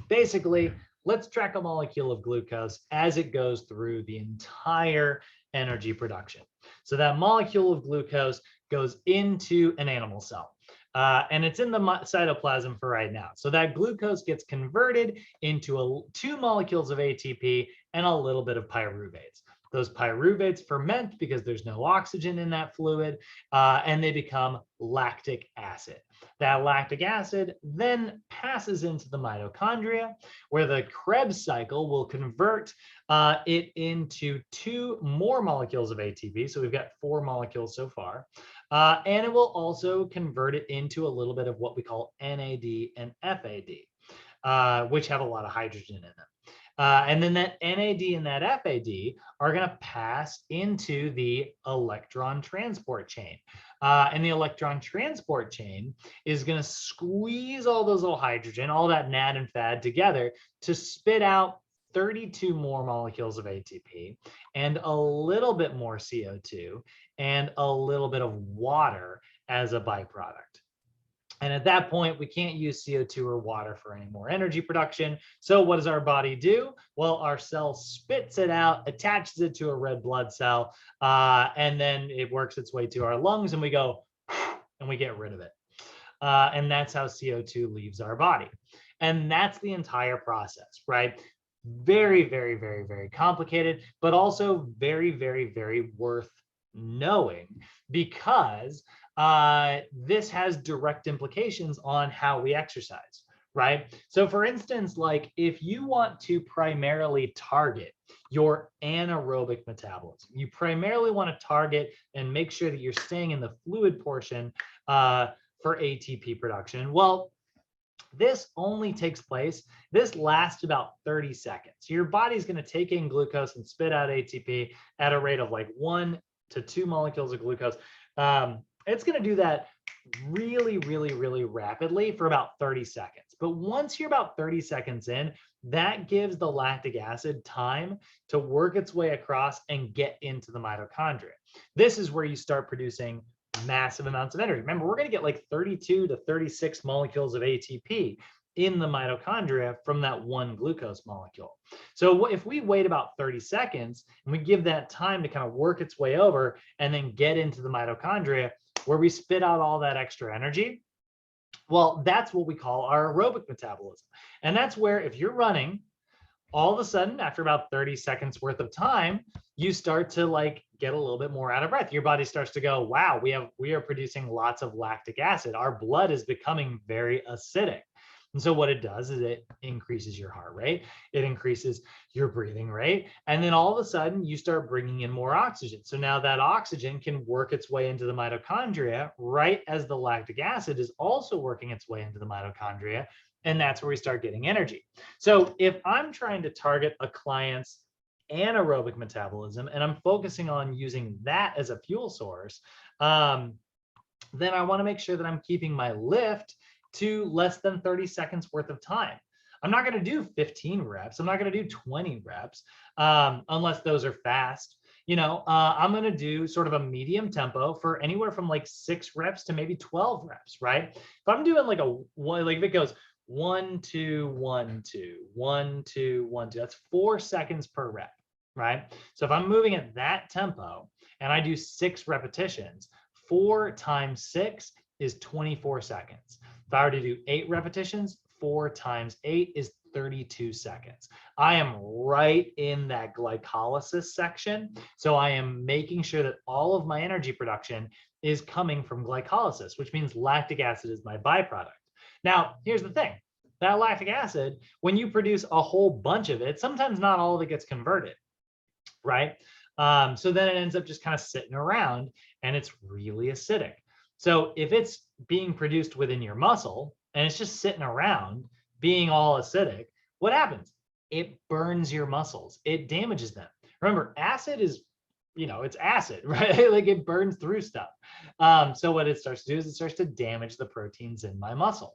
basically, let's track a molecule of glucose as it goes through the entire energy production. So that molecule of glucose goes into an animal cell. And it's in the cytoplasm for right now. So that glucose gets converted into 2 molecules of ATP and a little bit of pyruvates. Those pyruvates ferment because there's no oxygen in that fluid, and they become lactic acid. That lactic acid then passes into the mitochondria, where the Krebs cycle will convert it into 2 more molecules of ATP. So we've got 4 molecules so far. And it will also convert it into a little bit of what we call NAD and FAD, which have a lot of hydrogen in them. And then that NAD and that FAD are going to pass into the electron transport chain. And the electron transport chain is going to squeeze all those little hydrogen, all that NAD and FAD together to spit out 32 more molecules of ATP and a little bit more CO2 and a little bit of water as a byproduct. And at that point, we can't use CO2 or water for any more energy production. So what does our body do? Well, our cell spits it out, attaches it to a red blood cell, and then it works its way to our lungs and we go, and we get rid of it. And that's how CO2 leaves our body. And that's the entire process, right? Very, very, very, very complicated, but also very, very, very worth knowing because this has direct implications on how we exercise, right? So for instance, like if you want to primarily target your anaerobic metabolism, you primarily want to target and make sure that you're staying in the fluid portion for ATP production. Well, this only takes place, this lasts about 30 seconds. Your body's going to take in glucose and spit out ATP at a rate of like 1 to 2 molecules of glucose. It's going to do that really, really, really rapidly for about 30 seconds. But once you're about 30 seconds in, that gives the lactic acid time to work its way across and get into the mitochondria. This is where you start producing massive amounts of energy. Remember, we're going to get like 32 to 36 molecules of ATP in the mitochondria from that 1 glucose molecule. So if we wait about 30 seconds and we give that time to kind of work its way over and then get into the mitochondria where we spit out all that extra energy, Well, that's what we call our aerobic metabolism. And that's where if you're running, all of a sudden, after about 30 seconds worth of time, you start to like get a little bit more out of breath. Your body starts to go, wow, we are producing lots of lactic acid. Our blood is becoming very acidic. And so what it does is it increases your heart rate, it increases your breathing rate, and then all of a sudden you start bringing in more oxygen. So now that oxygen can work its way into the mitochondria right as the lactic acid is also working its way into the mitochondria, and that's where we start getting energy. So if I'm trying to target a client's anaerobic metabolism and I'm focusing on using that as a fuel source, then I want to make sure that I'm keeping my lift to less than 30 seconds worth of time. I'm not going to do 15 reps. I'm not going to do 20 reps unless those are fast. I'm going to do sort of a medium tempo for anywhere from like 6 reps to maybe 12 reps, right? If I'm doing like if it goes 1, 2, 1, 2, 1, 2, 1, 2, that's 4 seconds per rep, right? So if I'm moving at that tempo and I do 6 repetitions, 4 times 6 is 24 seconds. If I were to do 8 repetitions, 4 times 8 is 32 seconds. I am right in that glycolysis section. So I am making sure that all of my energy production is coming from glycolysis, which means lactic acid is my byproduct. Now, here's the thing. That lactic acid, when you produce a whole bunch of it, sometimes not all of it gets converted, right? So then it ends up just kind of sitting around and it's really acidic. So if it's being produced within your muscle and it's just sitting around being all acidic, what happens? It burns your muscles. It damages them. Remember, acid is, it's acid, right? Like it burns through stuff. So what it starts to do is it starts to damage the proteins in my muscle.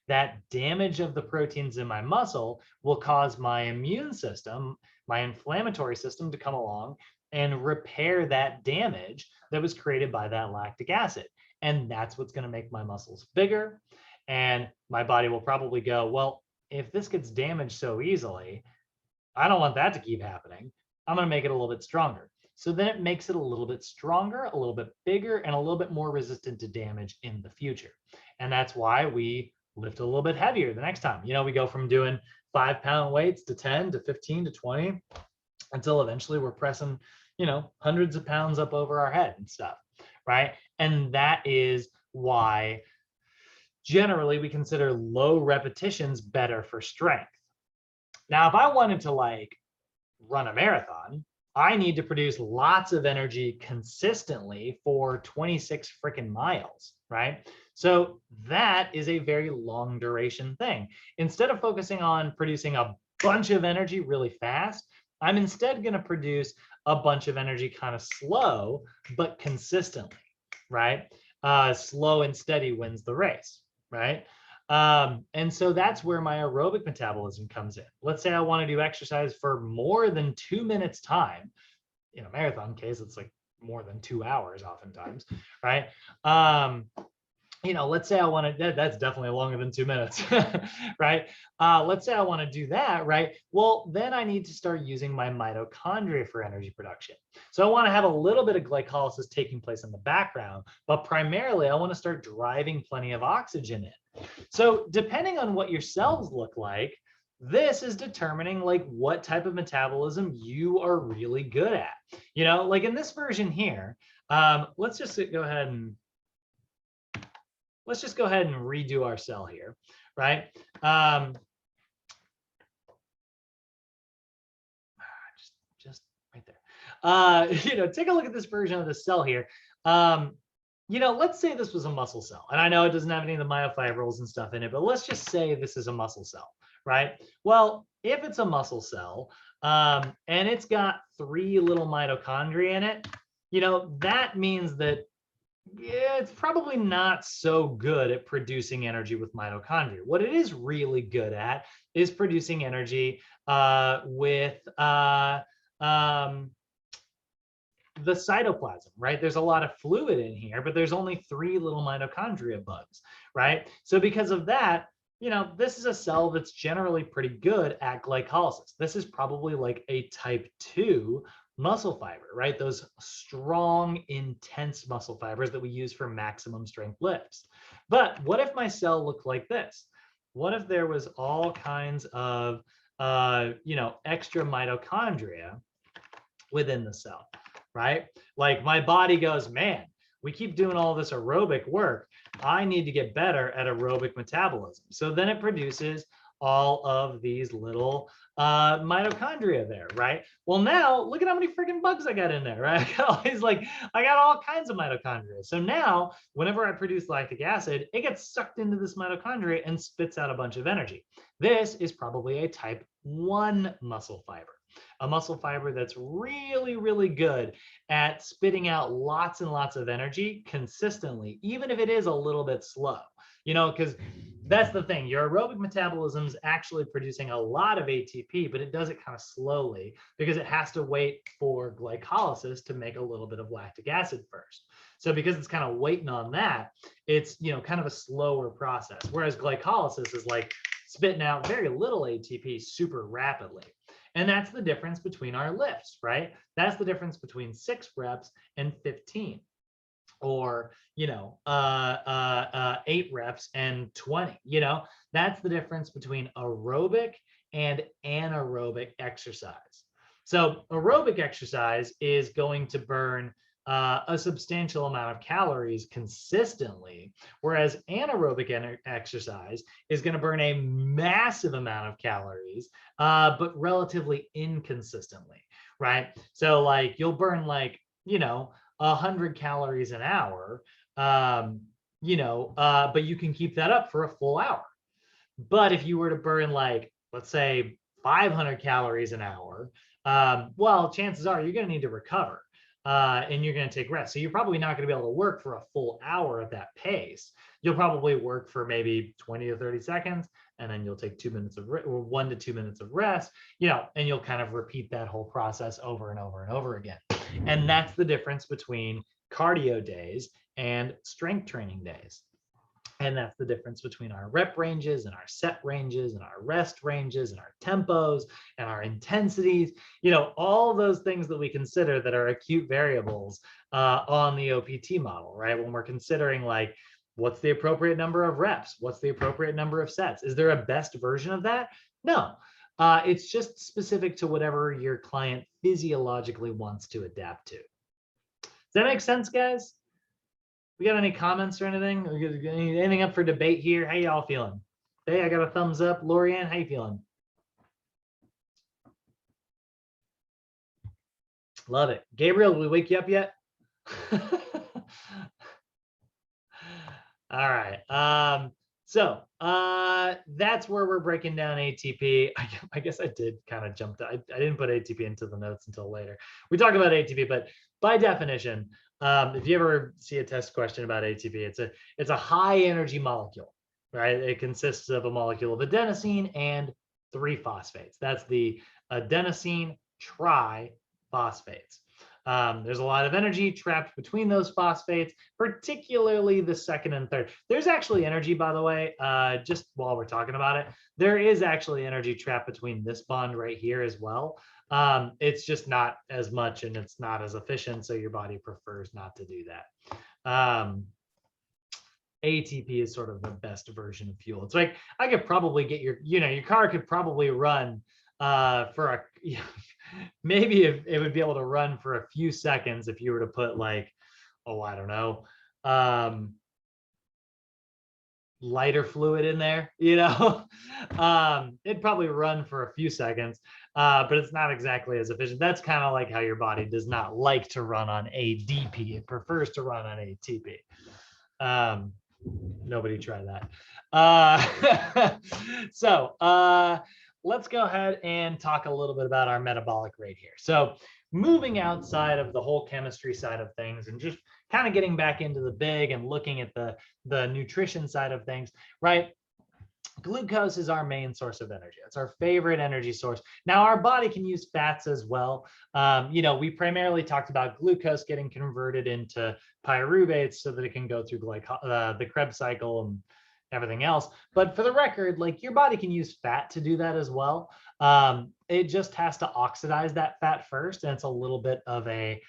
That damage of the proteins in my muscle will cause my immune system, my inflammatory system to come along and repair that damage that was created by that lactic acid. And that's what's going to make my muscles bigger. And my body will probably go, well, if this gets damaged so easily, I don't want that to keep happening. I'm going to make it a little bit stronger. So then it makes it a little bit stronger, a little bit bigger, and a little bit more resistant to damage in the future. And that's why we lift a little bit heavier the next time. We go from doing 5-pound weights to 10 to 15 to 20 until eventually we're pressing, hundreds of pounds up over our head and stuff, right? And that is why generally we consider low repetitions better for strength. Now, if I wanted to run a marathon, I need to produce lots of energy consistently for 26 freaking miles, right? So that is a very long duration thing. Instead of focusing on producing a bunch of energy really fast, I'm instead going to produce a bunch of energy kind of slow, but consistently, right? Slow and steady wins the race, right? And so that's where my aerobic metabolism comes in. Let's say I want to do exercise for more than 2 minutes time. In a marathon case, it's like more than 2 hours oftentimes, right? Let's say I want to, that's definitely longer than 2 minutes, right? Let's say I want to do that, right? Well, then I need to start using my mitochondria for energy production. So I want to have a little bit of glycolysis taking place in the background, but primarily I want to start driving plenty of oxygen in. So depending on what your cells look like, this is determining what type of metabolism you are really good at. Like in this version here, let's just go ahead and redo our cell here, right? Just right there. Take a look at this version of the cell here. Let's say this was a muscle cell, and I know it doesn't have any of the myofibrils and stuff in it, but let's just say this is a muscle cell, right? Well, if it's a muscle cell and it's got 3 little mitochondria in it, that means that it's probably not so good at producing energy with mitochondria. What it is really good at is producing energy with the cytoplasm, right? There's a lot of fluid in here, but there's only 3 little mitochondria bugs, right? So because of that, this is a cell that's generally pretty good at glycolysis. This is probably like a type 2 muscle fiber, right? Those strong, intense muscle fibers that we use for maximum strength lifts. But what if my cell looked like this? What if there was all kinds of, extra mitochondria within the cell, right? Like my body goes, man, we keep doing all this aerobic work. I need to get better at aerobic metabolism. So then it produces all of these little mitochondria there, right? Well, now look at how many freaking bugs I got in there, right? I got all kinds of mitochondria. So now whenever I produce lactic acid, it gets sucked into this mitochondria and spits out a bunch of energy. This is probably a type 1 muscle fiber, a muscle fiber that's really, really good at spitting out lots and lots of energy consistently, even if it is a little bit slow, because that's the thing. Your aerobic metabolism is actually producing a lot of ATP, but it does it kind of slowly because it has to wait for glycolysis to make a little bit of lactic acid first. So because it's kind of waiting on that, it's, kind of a slower process. Whereas glycolysis is like spitting out very little ATP super rapidly. And that's the difference between our lifts, right? That's the difference between 6 reps and 15, or 8 reps and 20. That's the difference between aerobic and anaerobic exercise. So aerobic exercise is going to burn a substantial amount of calories consistently, whereas anaerobic exercise is going to burn a massive amount of calories, but relatively inconsistently, right? So like you'll burn 100 calories an hour, but you can keep that up for a full hour. But if you were to burn let's say 500 calories an hour, well, chances are you're going to need to recover. And you're going to take rest. So you're probably not going to be able to work for a full hour at that pace. You'll probably work for maybe 20 to 30 seconds, and then you'll take 2 minutes of 1 to 2 minutes of rest, and you'll kind of repeat that whole process over and over and over again. And that's the difference between cardio days and strength training days. And that's the difference between our rep ranges and our set ranges and our rest ranges and our tempos and our intensities, all those things that we consider that are acute variables on the OPT model, right? When we're considering what's the appropriate number of reps? What's the appropriate number of sets? Is there a best version of that? No. It's just specific to whatever your client physiologically wants to adapt to. Does that make sense, guys? We got any comments or anything? Anything up for debate here? How y'all feeling? Hey, I got a thumbs up. Lorianne, how you feeling? Love it. Gabriel, did we wake you up yet? All right. So that's where we're breaking down ATP. I guess I did kind of jump to, I didn't put ATP into the notes until later. We talked about ATP, but by definition, if you ever see a test question about ATP, it's a high energy molecule, right? It consists of a molecule of adenosine and 3 phosphates. That's the adenosine triphosphates. There's a lot of energy trapped between those phosphates, particularly the second and third. There's actually energy, by the way, just while we're talking about it, there is actually energy trapped between this bond right here as well. It's just not as much and it's not as efficient, so your body prefers not to do that. ATP is sort of the best version of fuel. It's like I could probably get your car could probably run for a maybe if it would be able to run for a few seconds if you were to put I don't know, lighter fluid in there, it'd probably run for a few seconds, but it's not exactly as efficient. That's kind of like how your body does not like to run on ADP. It prefers to run on ATP. Nobody try that. So let's go ahead and talk a little bit about our metabolic rate here. So moving outside of the whole chemistry side of things and just kind of getting back into the big and looking at the nutrition side of things, right? Glucose is our main source of energy. It's our favorite energy source. Now, our body can use fats as well. We primarily talked about glucose getting converted into pyruvates so that it can go through the Krebs cycle everything else. But for the record, like your body can use fat to do that as well. It just has to oxidize that fat first, and it's a little bit of a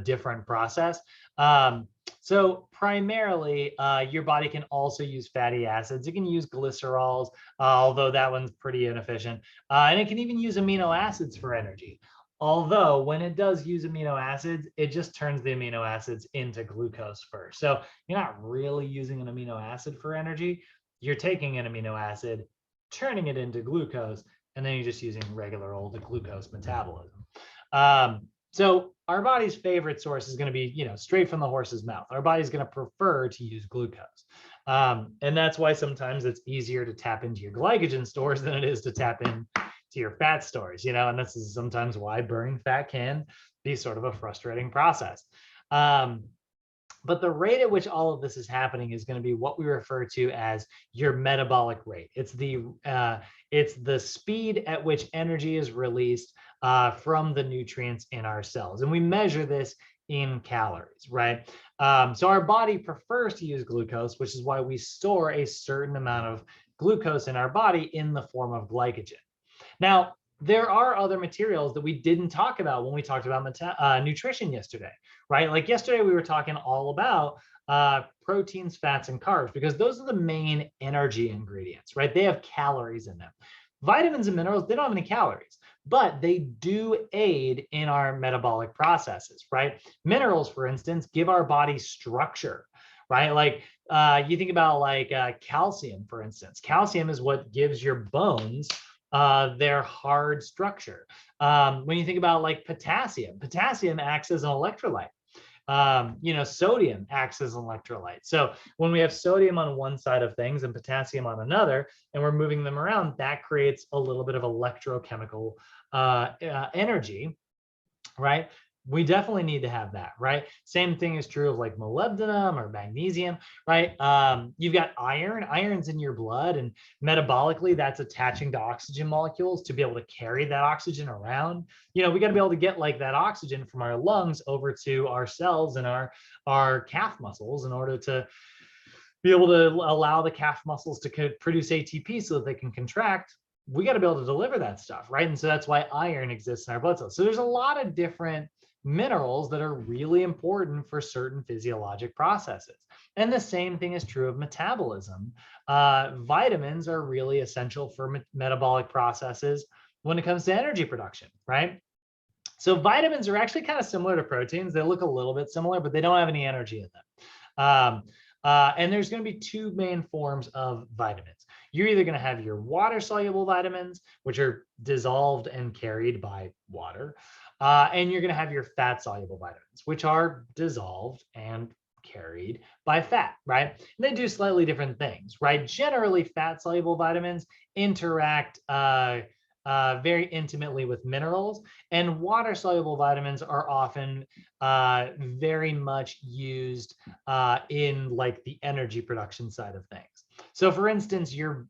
different process. So primarily, your body can also use fatty acids. It can use glycerols, although that one's pretty inefficient. And it can even use amino acids for energy. Although when it does use amino acids, it just turns the amino acids into glucose first. So you're not really using an amino acid for energy. You're taking an amino acid, turning it into glucose, and then you're just using regular old glucose metabolism. So our body's favorite source is going to be, straight from the horse's mouth. Our body's going to prefer to use glucose. And that's why sometimes it's easier to tap into your glycogen stores than it is to tap into your fat stores, and this is sometimes why burning fat can be sort of a frustrating process. But the rate at which all of this is happening is going to be what we refer to as your metabolic rate. It's the speed at which energy is released from the nutrients in our cells. And we measure this in calories, right? So our body prefers to use glucose, which is why we store a certain amount of glucose in our body in the form of glycogen. Now, there are other materials that we didn't talk about when we talked about nutrition yesterday, right? Like yesterday, we were talking all about proteins, fats, and carbs, because those are the main energy ingredients, right? They have calories in them. Vitamins and minerals, they don't have any calories, but they do aid in our metabolic processes, right? Minerals, for instance, give our body structure, right? Like you think about like calcium, for instance. Calcium is what gives your bones their hard structure. When you think about like potassium acts as an electrolyte. Sodium acts as an electrolyte. So when we have sodium on one side of things and potassium on another, and we're moving them around, that creates a little bit of electrochemical energy, right? We definitely need to have that, right? Same thing is true of like molybdenum or magnesium, right? You've got iron. Iron's in your blood, and metabolically, that's attaching to oxygen molecules to be able to carry that oxygen around. We got to be able to get like that oxygen from our lungs over to our cells and our calf muscles in order to be able to allow the calf muscles to produce ATP so that they can contract. We got to be able to deliver that stuff, right? And so that's why iron exists in our blood cells. So there's a lot of different minerals that are really important for certain physiologic processes. And the same thing is true of metabolism. Vitamins are really essential for metabolic processes when it comes to energy production, right? So vitamins are actually kind of similar to proteins. They look a little bit similar, but they don't have any energy in them. And there's going to be two main forms of vitamins. You're either going to have your water-soluble vitamins, which are dissolved and carried by water, and you're going to have your fat-soluble vitamins, which are dissolved and carried by fat, right? And they do slightly different things, right? Generally, fat-soluble vitamins interact very intimately with minerals, and water-soluble vitamins are often very much used in like the energy production side of things. So for instance, your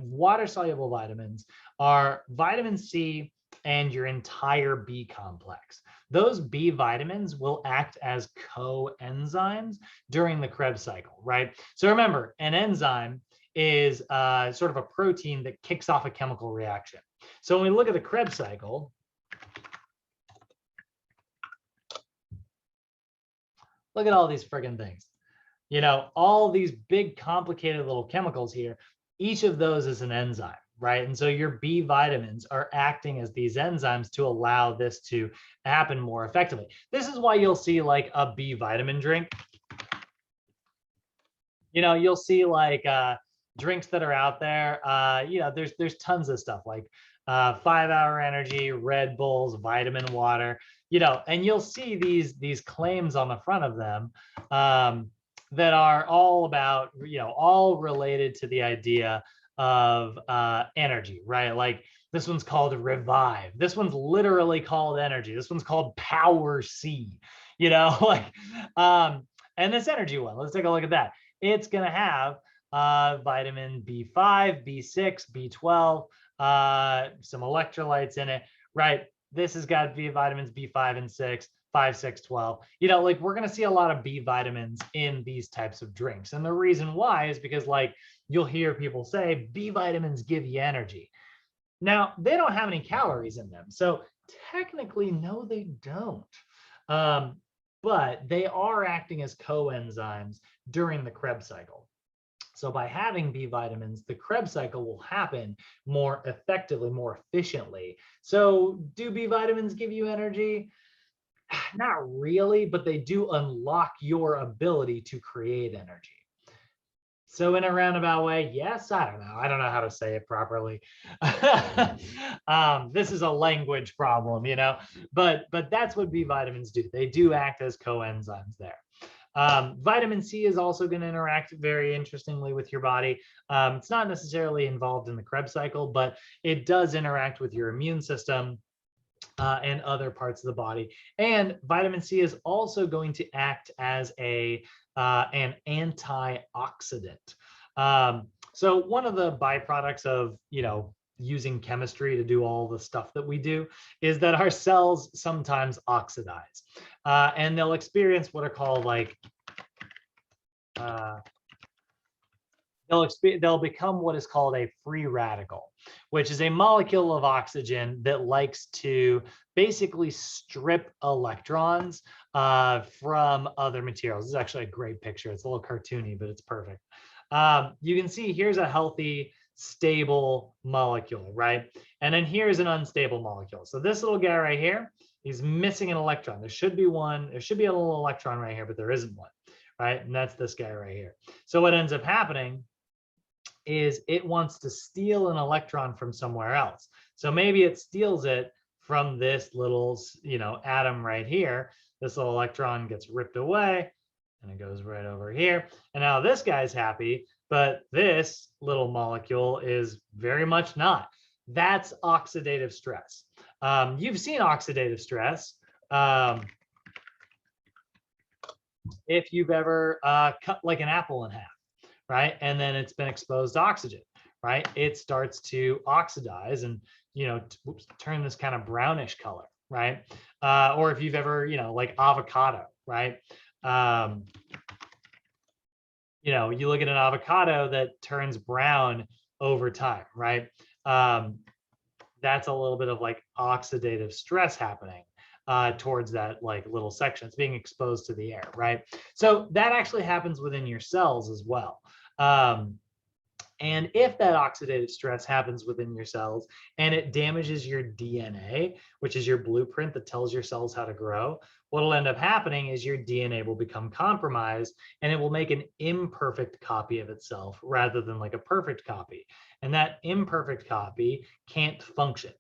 water-soluble vitamins are vitamin C and your entire B complex. Those B vitamins will act as coenzymes during the Krebs cycle, right? So remember, an enzyme is sort of a protein that kicks off a chemical reaction. So when we look at the Krebs cycle, look at all these friggin' things. All these big complicated little chemicals here, each of those is an enzyme, right? And so your B vitamins are acting as these enzymes to allow this to happen more effectively. This is why you'll see like a B vitamin drink. You'll see like drinks that are out there. There's tons of stuff like 5 Hour Energy, Red Bulls, vitamin water, and you'll see these claims on the front of them that are all about, all related to the idea of energy, right? Like this one's called Revive. This one's literally called energy. This one's called Power C, and this energy one, let's take a look at that. It's going to have vitamin B5, B6, B12, some electrolytes in it, right? This has got vitamins B5 and 6. 5, 6, 12. You know, like we're going to see a lot of B vitamins in these types of drinks. And the reason why is because like you'll hear people say B vitamins give you energy. Now, they don't have any calories in them. So technically, no, they don't. But they are acting as coenzymes during the Krebs cycle. So by having B vitamins, the Krebs cycle will happen more effectively, more efficiently. So do B vitamins give you energy? Not really, but they do unlock your ability to create energy. So in a roundabout way, yes, I don't know. I don't know how to say it properly. This is a language problem, you know, but that's what B vitamins do. They do act as coenzymes there. Vitamin C is also going to interact very interestingly with your body. It's not necessarily involved in the Krebs cycle, but it does interact with your immune system and other parts of the body. And vitamin C is also going to act as an antioxidant. So one of the byproducts of, you know, using chemistry to do all the stuff that we do is that our cells sometimes oxidize, and they'll experience what are called like they'll become what is called a free radical, which is a molecule of oxygen that likes to basically strip electrons from other materials. This is actually a great picture. It's a little cartoony, but it's perfect. You can see here's a healthy, stable molecule, right? And then here's an unstable molecule. So this little guy right here, he's missing an electron. There should be one. There should be a little electron right here, but there isn't one, right? And that's this guy right here. So what ends up happening is it wants to steal an electron from somewhere else. So maybe it steals it from this little, you know, atom right here. This little electron gets ripped away and it goes right over here. And now this guy's happy, but this little molecule is very much not. That's oxidative stress. You've seen oxidative stress. If you've ever cut like an apple in half, right? And then it's been exposed to oxygen, right? It starts to oxidize and, you know, turn this kind of brownish color, right? Or if you've ever, you know, like avocado, right? You know, you look at an avocado that turns brown over time, right? That's a little bit of like oxidative stress happening towards that like little section. It's being exposed to the air, right? So that actually happens within your cells as well. And if that oxidative stress happens within your cells and it damages your DNA, which is your blueprint that tells your cells how to grow, what'll end up happening is your DNA will become compromised and it will make an imperfect copy of itself rather than like a perfect copy. And that imperfect copy can't function.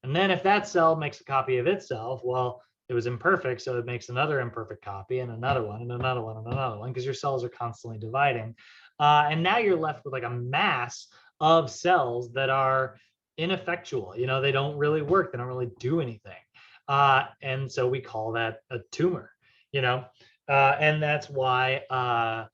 And then if that cell makes a copy of itself, well, it was imperfect, so it makes another imperfect copy and another one and another one and another one because your cells are constantly dividing. And now you're left with like a mass of cells that are ineffectual. You know, they don't really work. They don't really do anything. And so we call that a tumor, you know, and that's why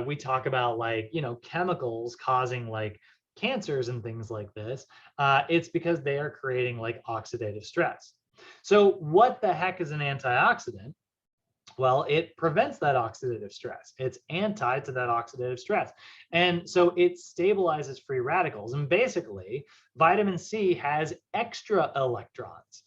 we talk about like, you know, chemicals causing like cancers and things like this. It's because they are creating like oxidative stress. So what the heck is an antioxidant? Well, it prevents that oxidative stress. It's anti to that oxidative stress. And so it stabilizes free radicals. And basically, vitamin C has extra electrons.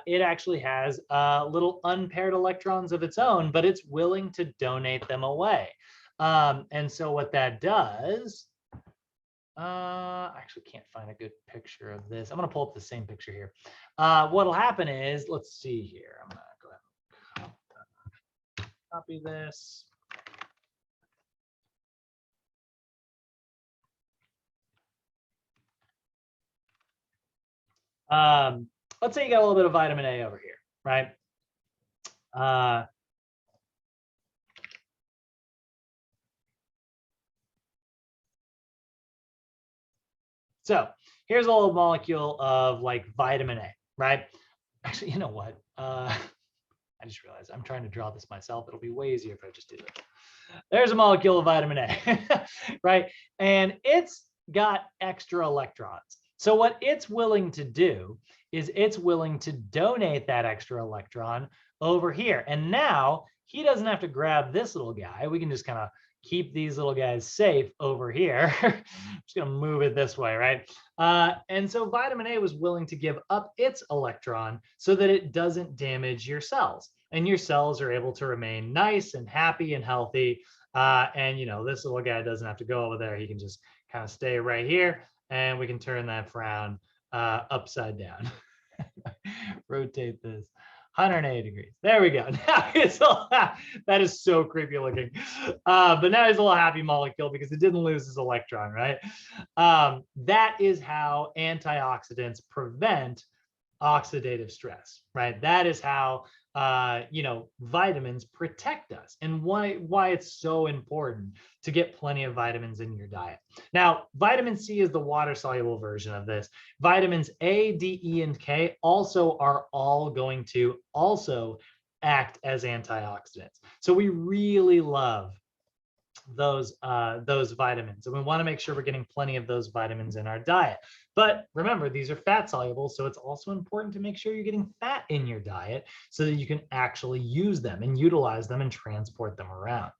It actually has little unpaired electrons of its own, but it's willing to donate them away. And so what that does, I actually can't find a good picture of this. I'm going to pull up the same picture here. What'll happen is, let's see here. I'm going to go ahead and copy this. Let's say you got a little bit of vitamin A over here, right? So here's a little molecule of like vitamin A, right? Actually, you know what? I just realized I'm trying to draw this myself. It'll be way easier if I just do this. There's a molecule of vitamin A, right? And it's got extra electrons. So what it's willing to do is it's willing to donate that extra electron over here. And now he doesn't have to grab this little guy. We can just kind of keep these little guys safe over here. Just gonna move it this way, right? And so vitamin A was willing to give up its electron so that it doesn't damage your cells. And your cells are able to remain nice and happy and healthy. And this little guy doesn't have to go over there. He can just kind of stay right here, and we can turn that frown upside down. Rotate this 180 degrees. There we go. Now it's that is so creepy looking. But now he's a little happy molecule because it didn't lose his electron, right? That is how antioxidants prevent oxidative stress, right? That is how vitamins protect us, and why it's so important to get plenty of vitamins in your diet. Now, vitamin C is the water soluble version of this. Vitamins A, D, E, and K also are all going to also act as antioxidants. So we really love those vitamins, and we want to make sure we're getting plenty of those vitamins in our diet. But remember, these are fat soluble, so it's also important to make sure you're getting fat in your diet so that you can actually use them and utilize them and transport them around.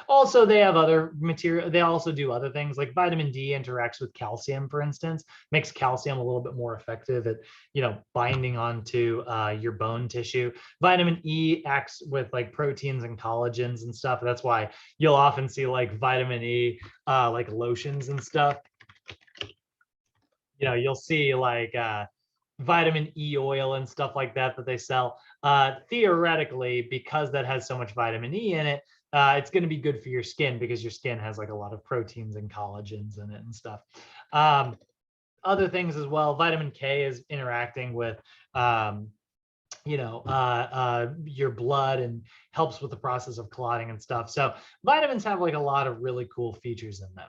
Also, they have other material. They also do other things, like vitamin D interacts with calcium, for instance, makes calcium a little bit more effective at, binding onto your bone tissue. Vitamin E acts with like proteins and collagens and stuff. That's why you'll often see like vitamin E, like lotions and stuff. You'll see like vitamin E oil and stuff like that they sell. Theoretically, because that has so much vitamin E in it, it's going to be good for your skin because your skin has like a lot of proteins and collagens in it and stuff. Other things as well, vitamin K is interacting with your blood and helps with the process of clotting and stuff. So vitamins have like a lot of really cool features in them.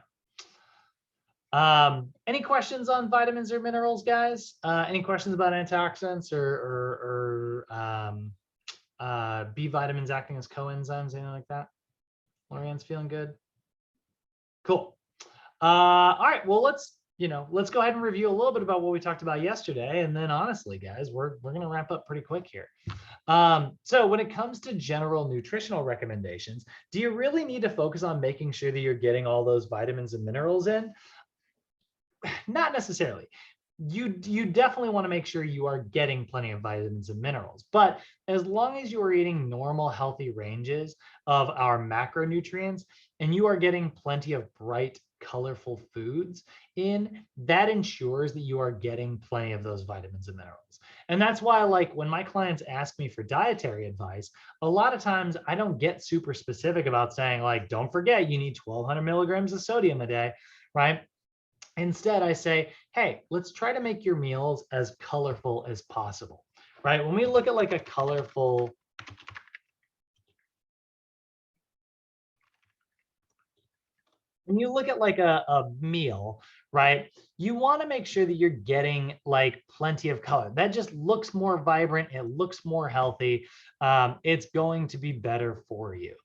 Any questions on vitamins or minerals, guys? Any questions about antioxidants or B vitamins acting as coenzymes, anything like that? Lorianne's feeling good. Cool. All right. Well, let's go ahead and review a little bit about what we talked about yesterday, and then honestly, guys, we're going to wrap up pretty quick here. So when it comes to general nutritional recommendations, do you really need to focus on making sure that you're getting all those vitamins and minerals in? Not necessarily. You definitely want to make sure you are getting plenty of vitamins and minerals, but as long as you are eating normal, healthy ranges of our macronutrients and you are getting plenty of bright, colorful foods in, that ensures that you are getting plenty of those vitamins and minerals. And that's why, like, when my clients ask me for dietary advice, a lot of times I don't get super specific about saying, like, don't forget you need 1,200 milligrams of sodium a day, right? Instead, I say, hey, let's try to make your meals as colorful as possible, right? When we look at like a colorful, when you look at like a meal, right, you want to make sure that you're getting like plenty of color. That just looks more vibrant. It looks more healthy. It's going to be better for you.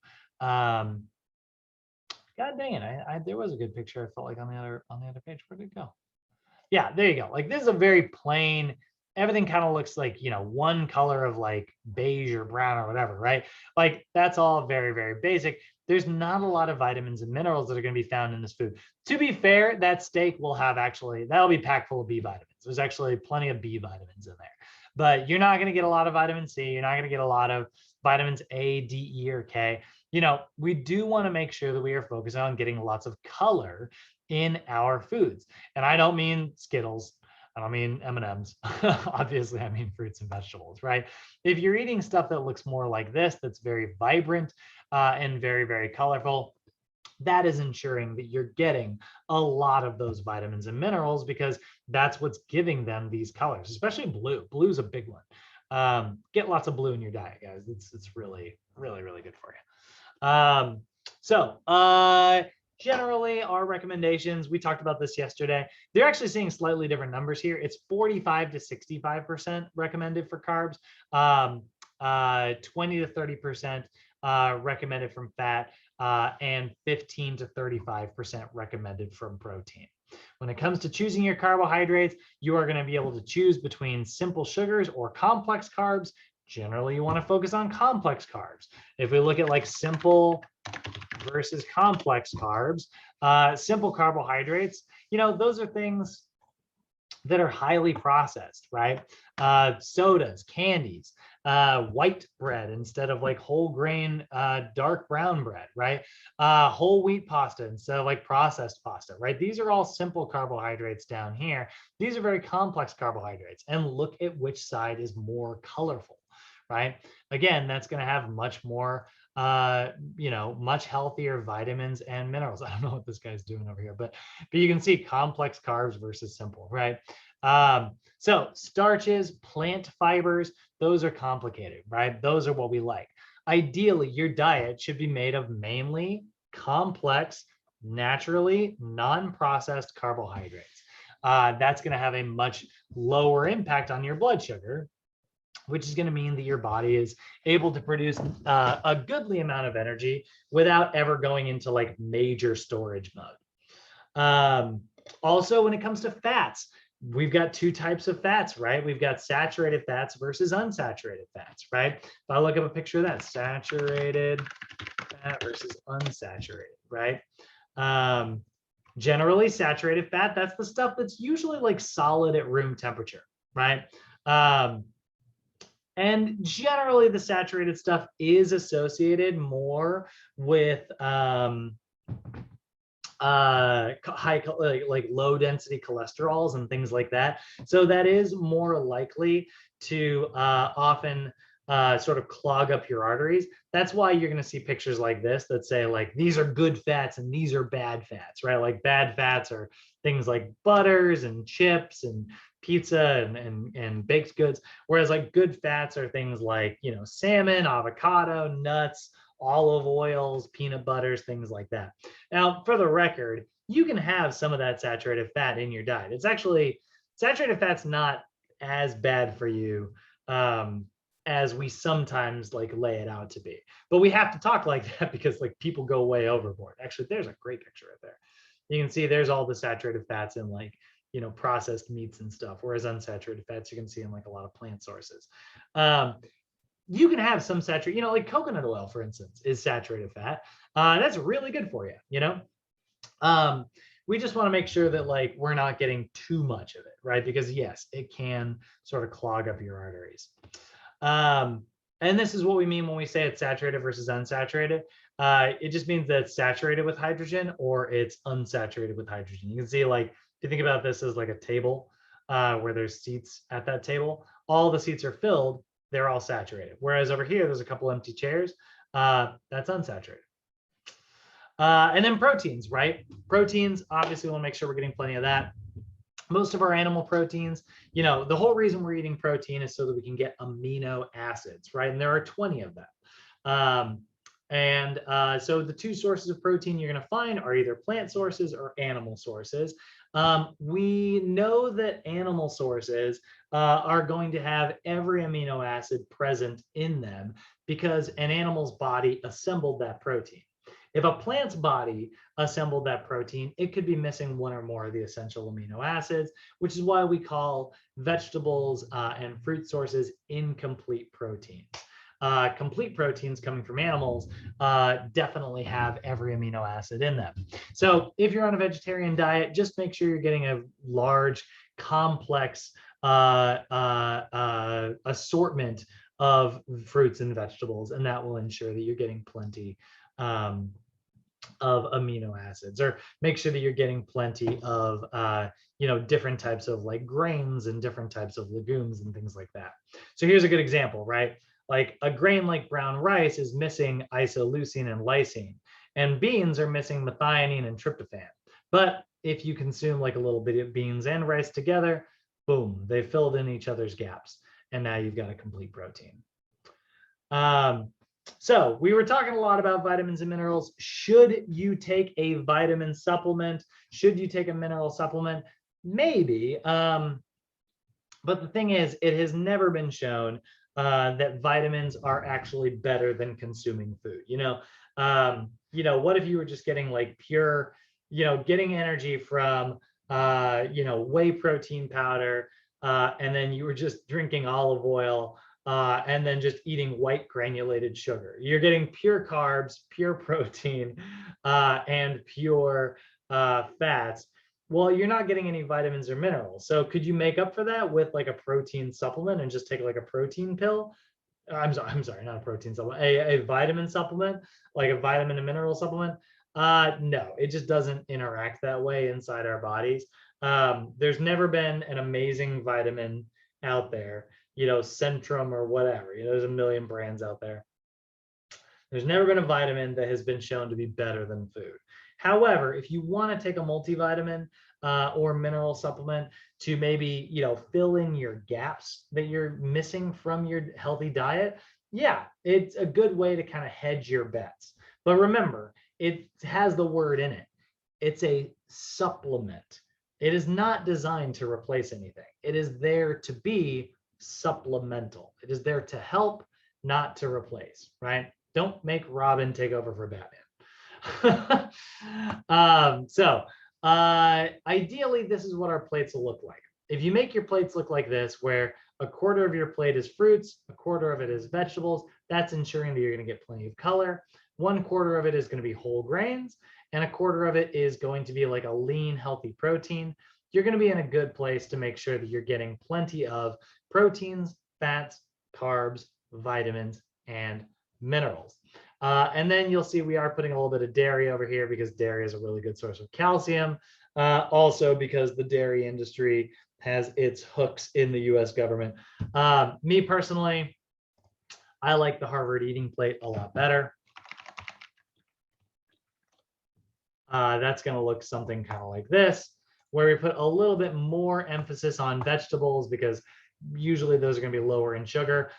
God dang it! There was a good picture. I felt like on the other page. Where did it go? Yeah, there you go. Like, this is a very plain. Everything kind of looks like, one color of like beige or brown or whatever, right? Like, that's all very, very basic. There's not a lot of vitamins and minerals that are going to be found in this food. To be fair, that steak will have that'll be packed full of B vitamins. There's actually plenty of B vitamins in there, but you're not going to get a lot of vitamin C. You're not going to get a lot of vitamins A, D, E, or K. We do want to make sure that we are focused on getting lots of color in our foods. And I don't mean Skittles. I don't mean M&Ms. Obviously, I mean fruits and vegetables, right? If you're eating stuff that looks more like this, that's very vibrant and very, very colorful, that is ensuring that you're getting a lot of those vitamins and minerals, because that's what's giving them these colors, especially blue. Blue is a big one. Get lots of blue in your diet, guys. It's really, really, really good for you. Generally, our recommendations, we talked about this yesterday, they're actually seeing slightly different numbers here. It's 45 to 65% recommended for carbs, 20 to 30% recommended from fat. and 15 to 35% recommended from protein. When it comes to choosing your carbohydrates, you are going to be able to choose between simple sugars or complex carbs. Generally, you want to focus on complex carbs. If we look at like simple versus complex carbs, simple carbohydrates, those are things that are highly processed, right? Sodas, candies, white bread instead of like whole grain, dark brown bread, right? Whole wheat pasta instead of like processed pasta, right? These are all simple carbohydrates down here. These are very complex carbohydrates, and look at which side is more colorful, right? Again, that's going to have much more much healthier vitamins and minerals. I don't know what this guy's doing over here, but you can see complex carbs versus simple, right? So starches, plant fibers, those are complicated, right? Those are what we like. Ideally, your diet should be made of mainly complex, naturally non-processed carbohydrates. That's going to have a much lower impact on your blood sugar, which is going to mean that your body is able to produce a goodly amount of energy without ever going into like major storage mode. Also, when it comes to fats, we've got two types of fats, right? We've got saturated fats versus unsaturated fats, right? If I look up a picture of that, saturated fat versus unsaturated, right? Generally, saturated fat, that's the stuff that's usually like solid at room temperature, right? And generally, the saturated stuff is associated more with high, like low density cholesterols and things like that. So that is more likely to often sort of clog up your arteries. That's why you're going to see pictures like this that say like these are good fats and these are bad fats, right? Like bad fats are things like butters and chips and pizza and baked goods, whereas like good fats are things like salmon, avocado, nuts, olive oils, peanut butters, things like that. Now, for the record, you can have some of that saturated fat in your diet. It's actually, saturated fat's not as bad for you as we sometimes like lay it out to be. But we have to talk like that because like people go way overboard. Actually, there's a great picture right there. You can see there's all the saturated fats in like processed meats and stuff, whereas unsaturated fats you can see in like a lot of plant sources. You can have some saturated, like coconut oil, for instance, is saturated fat. That's really good for you, we just want to make sure that like we're not getting too much of it, right? Because yes, it can sort of clog up your arteries. And this is what we mean when we say it's saturated versus unsaturated. It just means that it's saturated with hydrogen or it's unsaturated with hydrogen. You can see like, if you think about this as like a table where there's seats at that table, all the seats are filled, they're all saturated. Whereas over here, there's a couple empty chairs, that's unsaturated. And then proteins, right? Proteins, obviously we want to make sure we're getting plenty of that. Most of our animal proteins, the whole reason we're eating protein is so that we can get amino acids, right? And there are 20 of them. So the two sources of protein you're going to find are either plant sources or animal sources. We know that animal sources are going to have every amino acid present in them because an animal's body assembled that protein. If a plant's body assembled that protein, it could be missing one or more of the essential amino acids, which is why we call vegetables and fruit sources incomplete proteins. Complete proteins coming from animals definitely have every amino acid in them. So if you're on a vegetarian diet, just make sure you're getting a large, complex assortment of fruits and vegetables, and that will ensure that you're getting plenty of amino acids, or make sure that you're getting plenty of different types of like grains and different types of legumes and things like that. So here's a good example, right? Like a grain like brown rice is missing isoleucine and lysine, and beans are missing methionine and tryptophan. But if you consume like a little bit of beans and rice together, boom, they filled in each other's gaps, and now you've got a complete protein. So we were talking a lot about vitamins and minerals. Should you take a vitamin supplement? Should you take a mineral supplement? Maybe. But the thing is, it has never been shown that vitamins are actually better than consuming food. what if you were just getting like pure, getting energy from, whey protein powder, and then you were just drinking olive oil, and then just eating white granulated sugar. You're getting pure carbs, pure protein, and pure fats. Well, you're not getting any vitamins or minerals. So could you make up for that with like a protein supplement and just take like a protein pill? I'm sorry, not a protein supplement, a vitamin supplement, like a vitamin and mineral supplement. No, it just doesn't interact that way inside our bodies. There's never been an amazing vitamin out there, Centrum or whatever. There's a million brands out there. There's never been a vitamin that has been shown to be better than food. However, if you want to take a multivitamin or mineral supplement to maybe, fill in your gaps that you're missing from your healthy diet, yeah, it's a good way to kind of hedge your bets. But remember, it has the word in it. It's a supplement. It is not designed to replace anything. It is there to be supplemental. It is there to help, not to replace, right? Don't make Robin take over for Batman. Ideally, this is what our plates will look like. If you make your plates look like this, where a quarter of your plate is fruits, a quarter of it is vegetables, that's ensuring that you're going to get plenty of color. 1/4 of it is going to be whole grains, and a quarter of it is going to be like a lean, healthy protein. You're going to be in a good place to make sure that you're getting plenty of proteins, fats, carbs, vitamins, and minerals. And then you'll see we are putting a little bit of dairy over here because dairy is a really good source of calcium. Also because the dairy industry has its hooks in the US government. Me personally, I like the Harvard eating plate a lot better. That's going to look something kind of like this, where we put a little bit more emphasis on vegetables because usually those are going to be lower in sugar.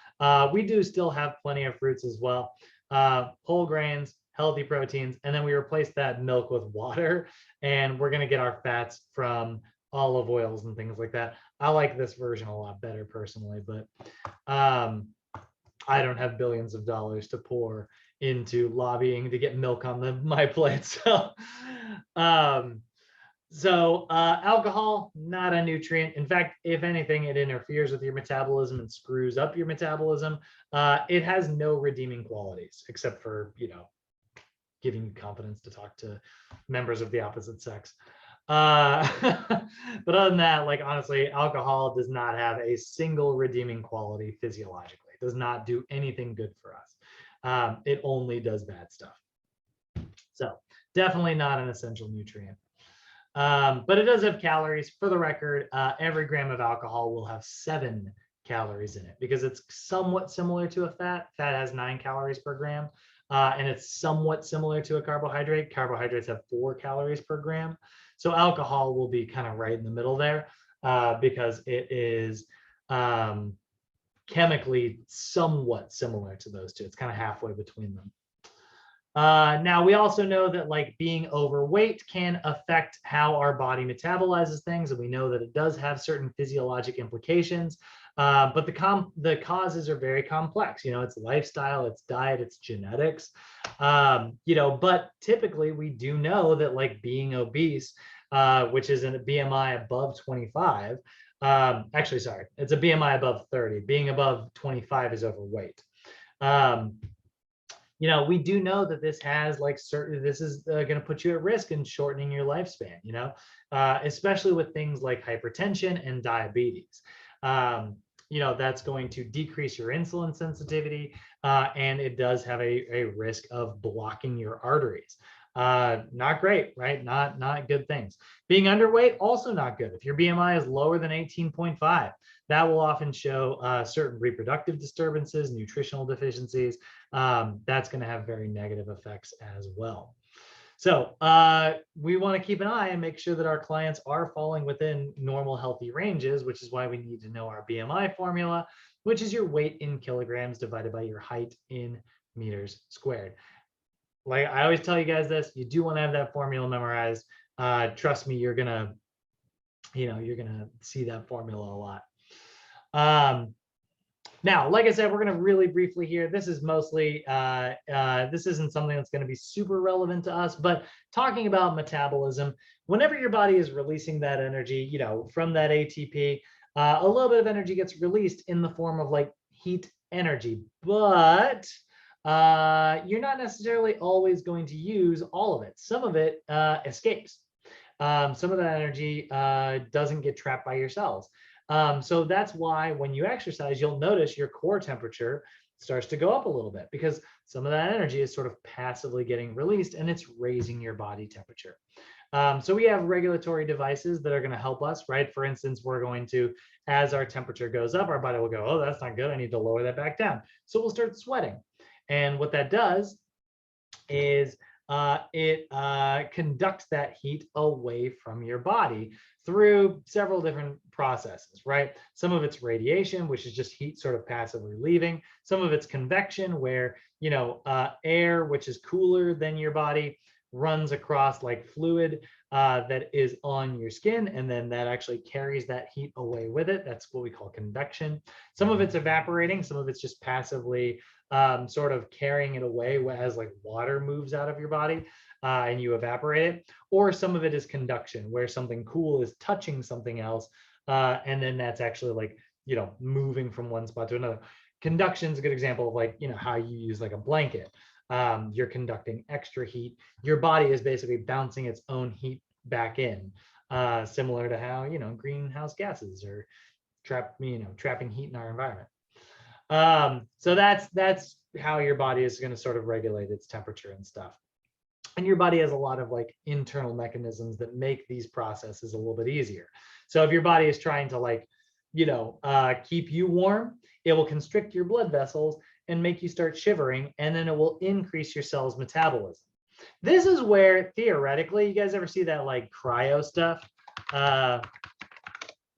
We do still have plenty of fruits as well. Whole grains, healthy proteins, and then we replace that milk with water, and we're going to get our fats from olive oils and things like that. I like this version a lot better personally, but I don't have billions of dollars to pour into lobbying to get milk on my plate. So alcohol, not a nutrient. In fact, if anything, it interferes with your metabolism and screws up your metabolism. It has no redeeming qualities except for, giving you confidence to talk to members of the opposite sex. But other than that, like honestly, alcohol does not have a single redeeming quality physiologically. It does not do anything good for us. It only does bad stuff. So definitely not an essential nutrient. But it does have calories. For the record, every gram of alcohol will have 7 calories in it because it's somewhat similar to a fat. Fat has 9 calories per gram, and it's somewhat similar to a carbohydrate. Carbohydrates have 4 calories per gram. So alcohol will be kind of right in the middle there because it is chemically somewhat similar to those two. It's kind of halfway between them. Now, we also know that like being overweight can affect how our body metabolizes things, and we know that it does have certain physiologic implications, but the causes are very complex. It's lifestyle, it's diet, it's genetics, but typically we do know that like being obese, which is in a BMI above 25, actually, sorry, it's a BMI above 30. Being above 25 is overweight. We do know that this has like this is going to put you at risk in shortening your lifespan, especially with things like hypertension and diabetes. That's going to decrease your insulin sensitivity, and it does have a risk of blocking your arteries. Not great, right? Not good things. Being underweight, also not good. If your BMI is lower than 18.5, that will often show certain reproductive disturbances, nutritional deficiencies. That's going to have very negative effects as well. So we want to keep an eye and make sure that our clients are falling within normal healthy ranges, which is why we need to know our BMI formula, which is your weight in kilograms divided by your height in meters squared. Like I always tell you guys this, you do want to have that formula memorized. Trust me, you're gonna see that formula a lot. Now, like I said, we're going to really briefly here. This is mostly, this isn't something that's going to be super relevant to us, but talking about metabolism, whenever your body is releasing that energy, you know, from that ATP, a little bit of energy gets released in the form of like heat energy, but you're not necessarily always going to use all of it. Some of it escapes. Some of that energy doesn't get trapped by your cells. So that's why when you exercise, you'll notice your core temperature starts to go up a little bit because some of that energy is sort of passively getting released and it's raising your body temperature. So we have regulatory devices that are going to help us, right? For instance, we're going to, as our temperature goes up, our body will go, oh, that's not good. I need to lower that back down. So we'll start sweating. And what that does is it conducts that heat away from your body through several different processes, right? Some of it's radiation, which is just heat sort of passively leaving. Some of it's convection, where, you know, air, which is cooler than your body, runs across like fluid that is on your skin, and then that actually carries that heat away with it. That's what we call convection. Some of it's evaporating, some of it's just passively sort of carrying it away as like water moves out of your body and you evaporate it. Or some of it is conduction, where something cool is touching something else and then that's actually like, you know, moving from one spot to another. Conduction is a good example of like, you know, how you use like a blanket. You're conducting extra heat. Your body is basically bouncing its own heat back in, similar to how, you know, greenhouse gases are trapping heat in our environment. So that's how your body is going to sort of regulate its temperature and stuff. And your body has a lot of like internal mechanisms that make these processes a little bit easier. So if your body is trying to like, you know, keep you warm, it will constrict your blood vessels and make you start shivering, and then it will increase your cell's metabolism. This is where theoretically, you guys ever see that like cryo stuff, that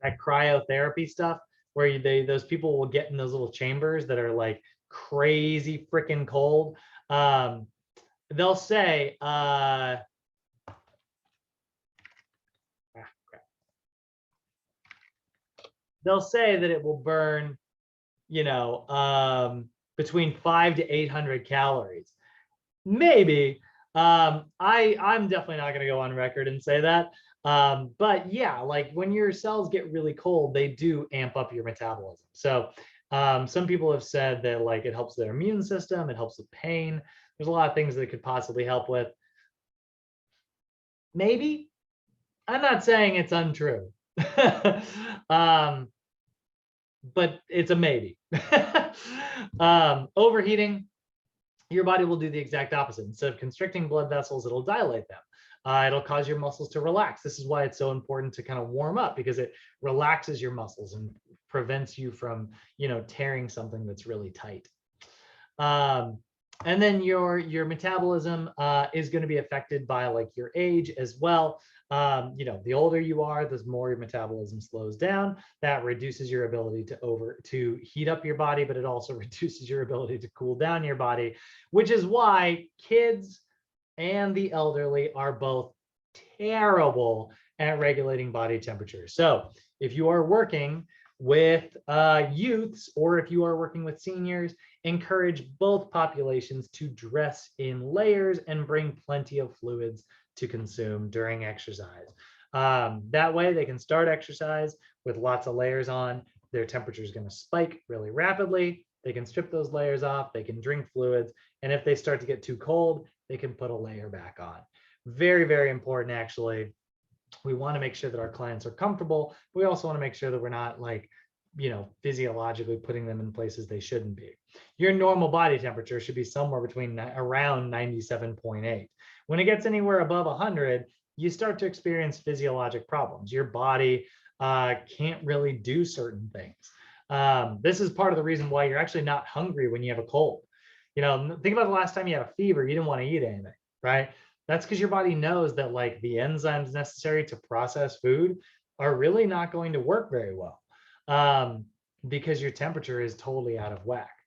cryotherapy stuff, where those people will get in those little chambers that are like crazy freaking cold. They'll say, they'll say that it will burn, you know, between 500 to 800 calories. Maybe. I'm definitely not going to go on record and say that. But yeah, like when your cells get really cold, they do amp up your metabolism. So some people have said that like it helps their immune system, it helps with pain. There's a lot of things that it could possibly help with. Maybe. I'm not saying it's untrue. But it's a maybe. Overheating, your body will do the exact opposite. Instead of constricting blood vessels, it'll dilate them. It'll cause your muscles to relax. This is why it's so important to kind of warm up, because it relaxes your muscles and prevents you from, you know, tearing something that's really tight. And then your metabolism is going to be affected by like your age as well. You know, the older you are, the more your metabolism slows down. That reduces your ability to heat up your body, but it also reduces your ability to cool down your body, which is why kids and the elderly are both terrible at regulating body temperature. So if you are working with youths, or if you are working with seniors, encourage both populations to dress in layers and bring plenty of fluids to consume during exercise. That way they can start exercise with lots of layers on. Their temperature is going to spike really rapidly. They can strip those layers off, they can drink fluids, and if they start to get too cold, they can put a layer back on. Very, very important, actually. We want to make sure that our clients are comfortable. We also want to make sure that we're not like, you know, physiologically putting them in places they shouldn't be. Your normal body temperature should be somewhere between around 97.8. When it gets anywhere above 100, you start to experience physiologic problems. Your body can't really do certain things. This is part of the reason why you're actually not hungry when you have a cold. You know, think about the last time you had a fever, you didn't want to eat anything, right? That's because your body knows that like the enzymes necessary to process food are really not going to work very well because your temperature is totally out of whack.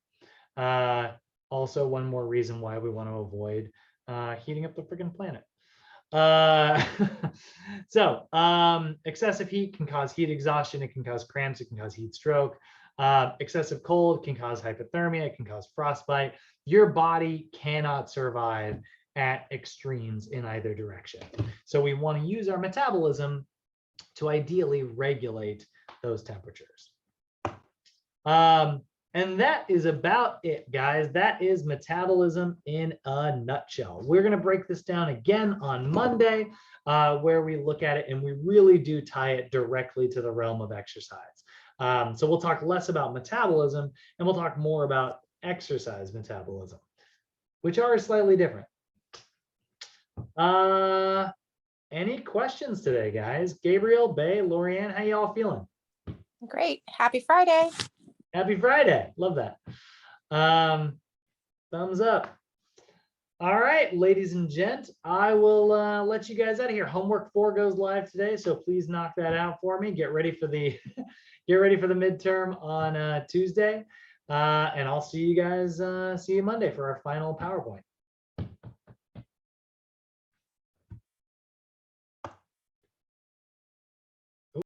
Also, one more reason why we want to avoid heating up the freaking planet. So excessive heat can cause heat exhaustion. It can cause cramps. It can cause heat stroke. Excessive cold can cause hypothermia, it can cause frostbite. Your body cannot survive at extremes in either direction. So we want to use our metabolism to ideally regulate those temperatures. And that is about it, guys. That is metabolism in a nutshell. We're going to break this down again on Monday, where we look at it and we really do tie it directly to the realm of exercise. So we'll talk less about metabolism and we'll talk more about exercise metabolism, which are slightly different. Any questions today, guys? Gabriel, Bay, Lorianne, how y'all feeling? Great. Happy Friday. Happy Friday. Love that. Thumbs up. All right, ladies and gents, I will let you guys out of here. Homework 4 goes live today, so please knock that out for me. Get ready for the midterm on Tuesday, and I'll see you guys. See you Monday for our final PowerPoint.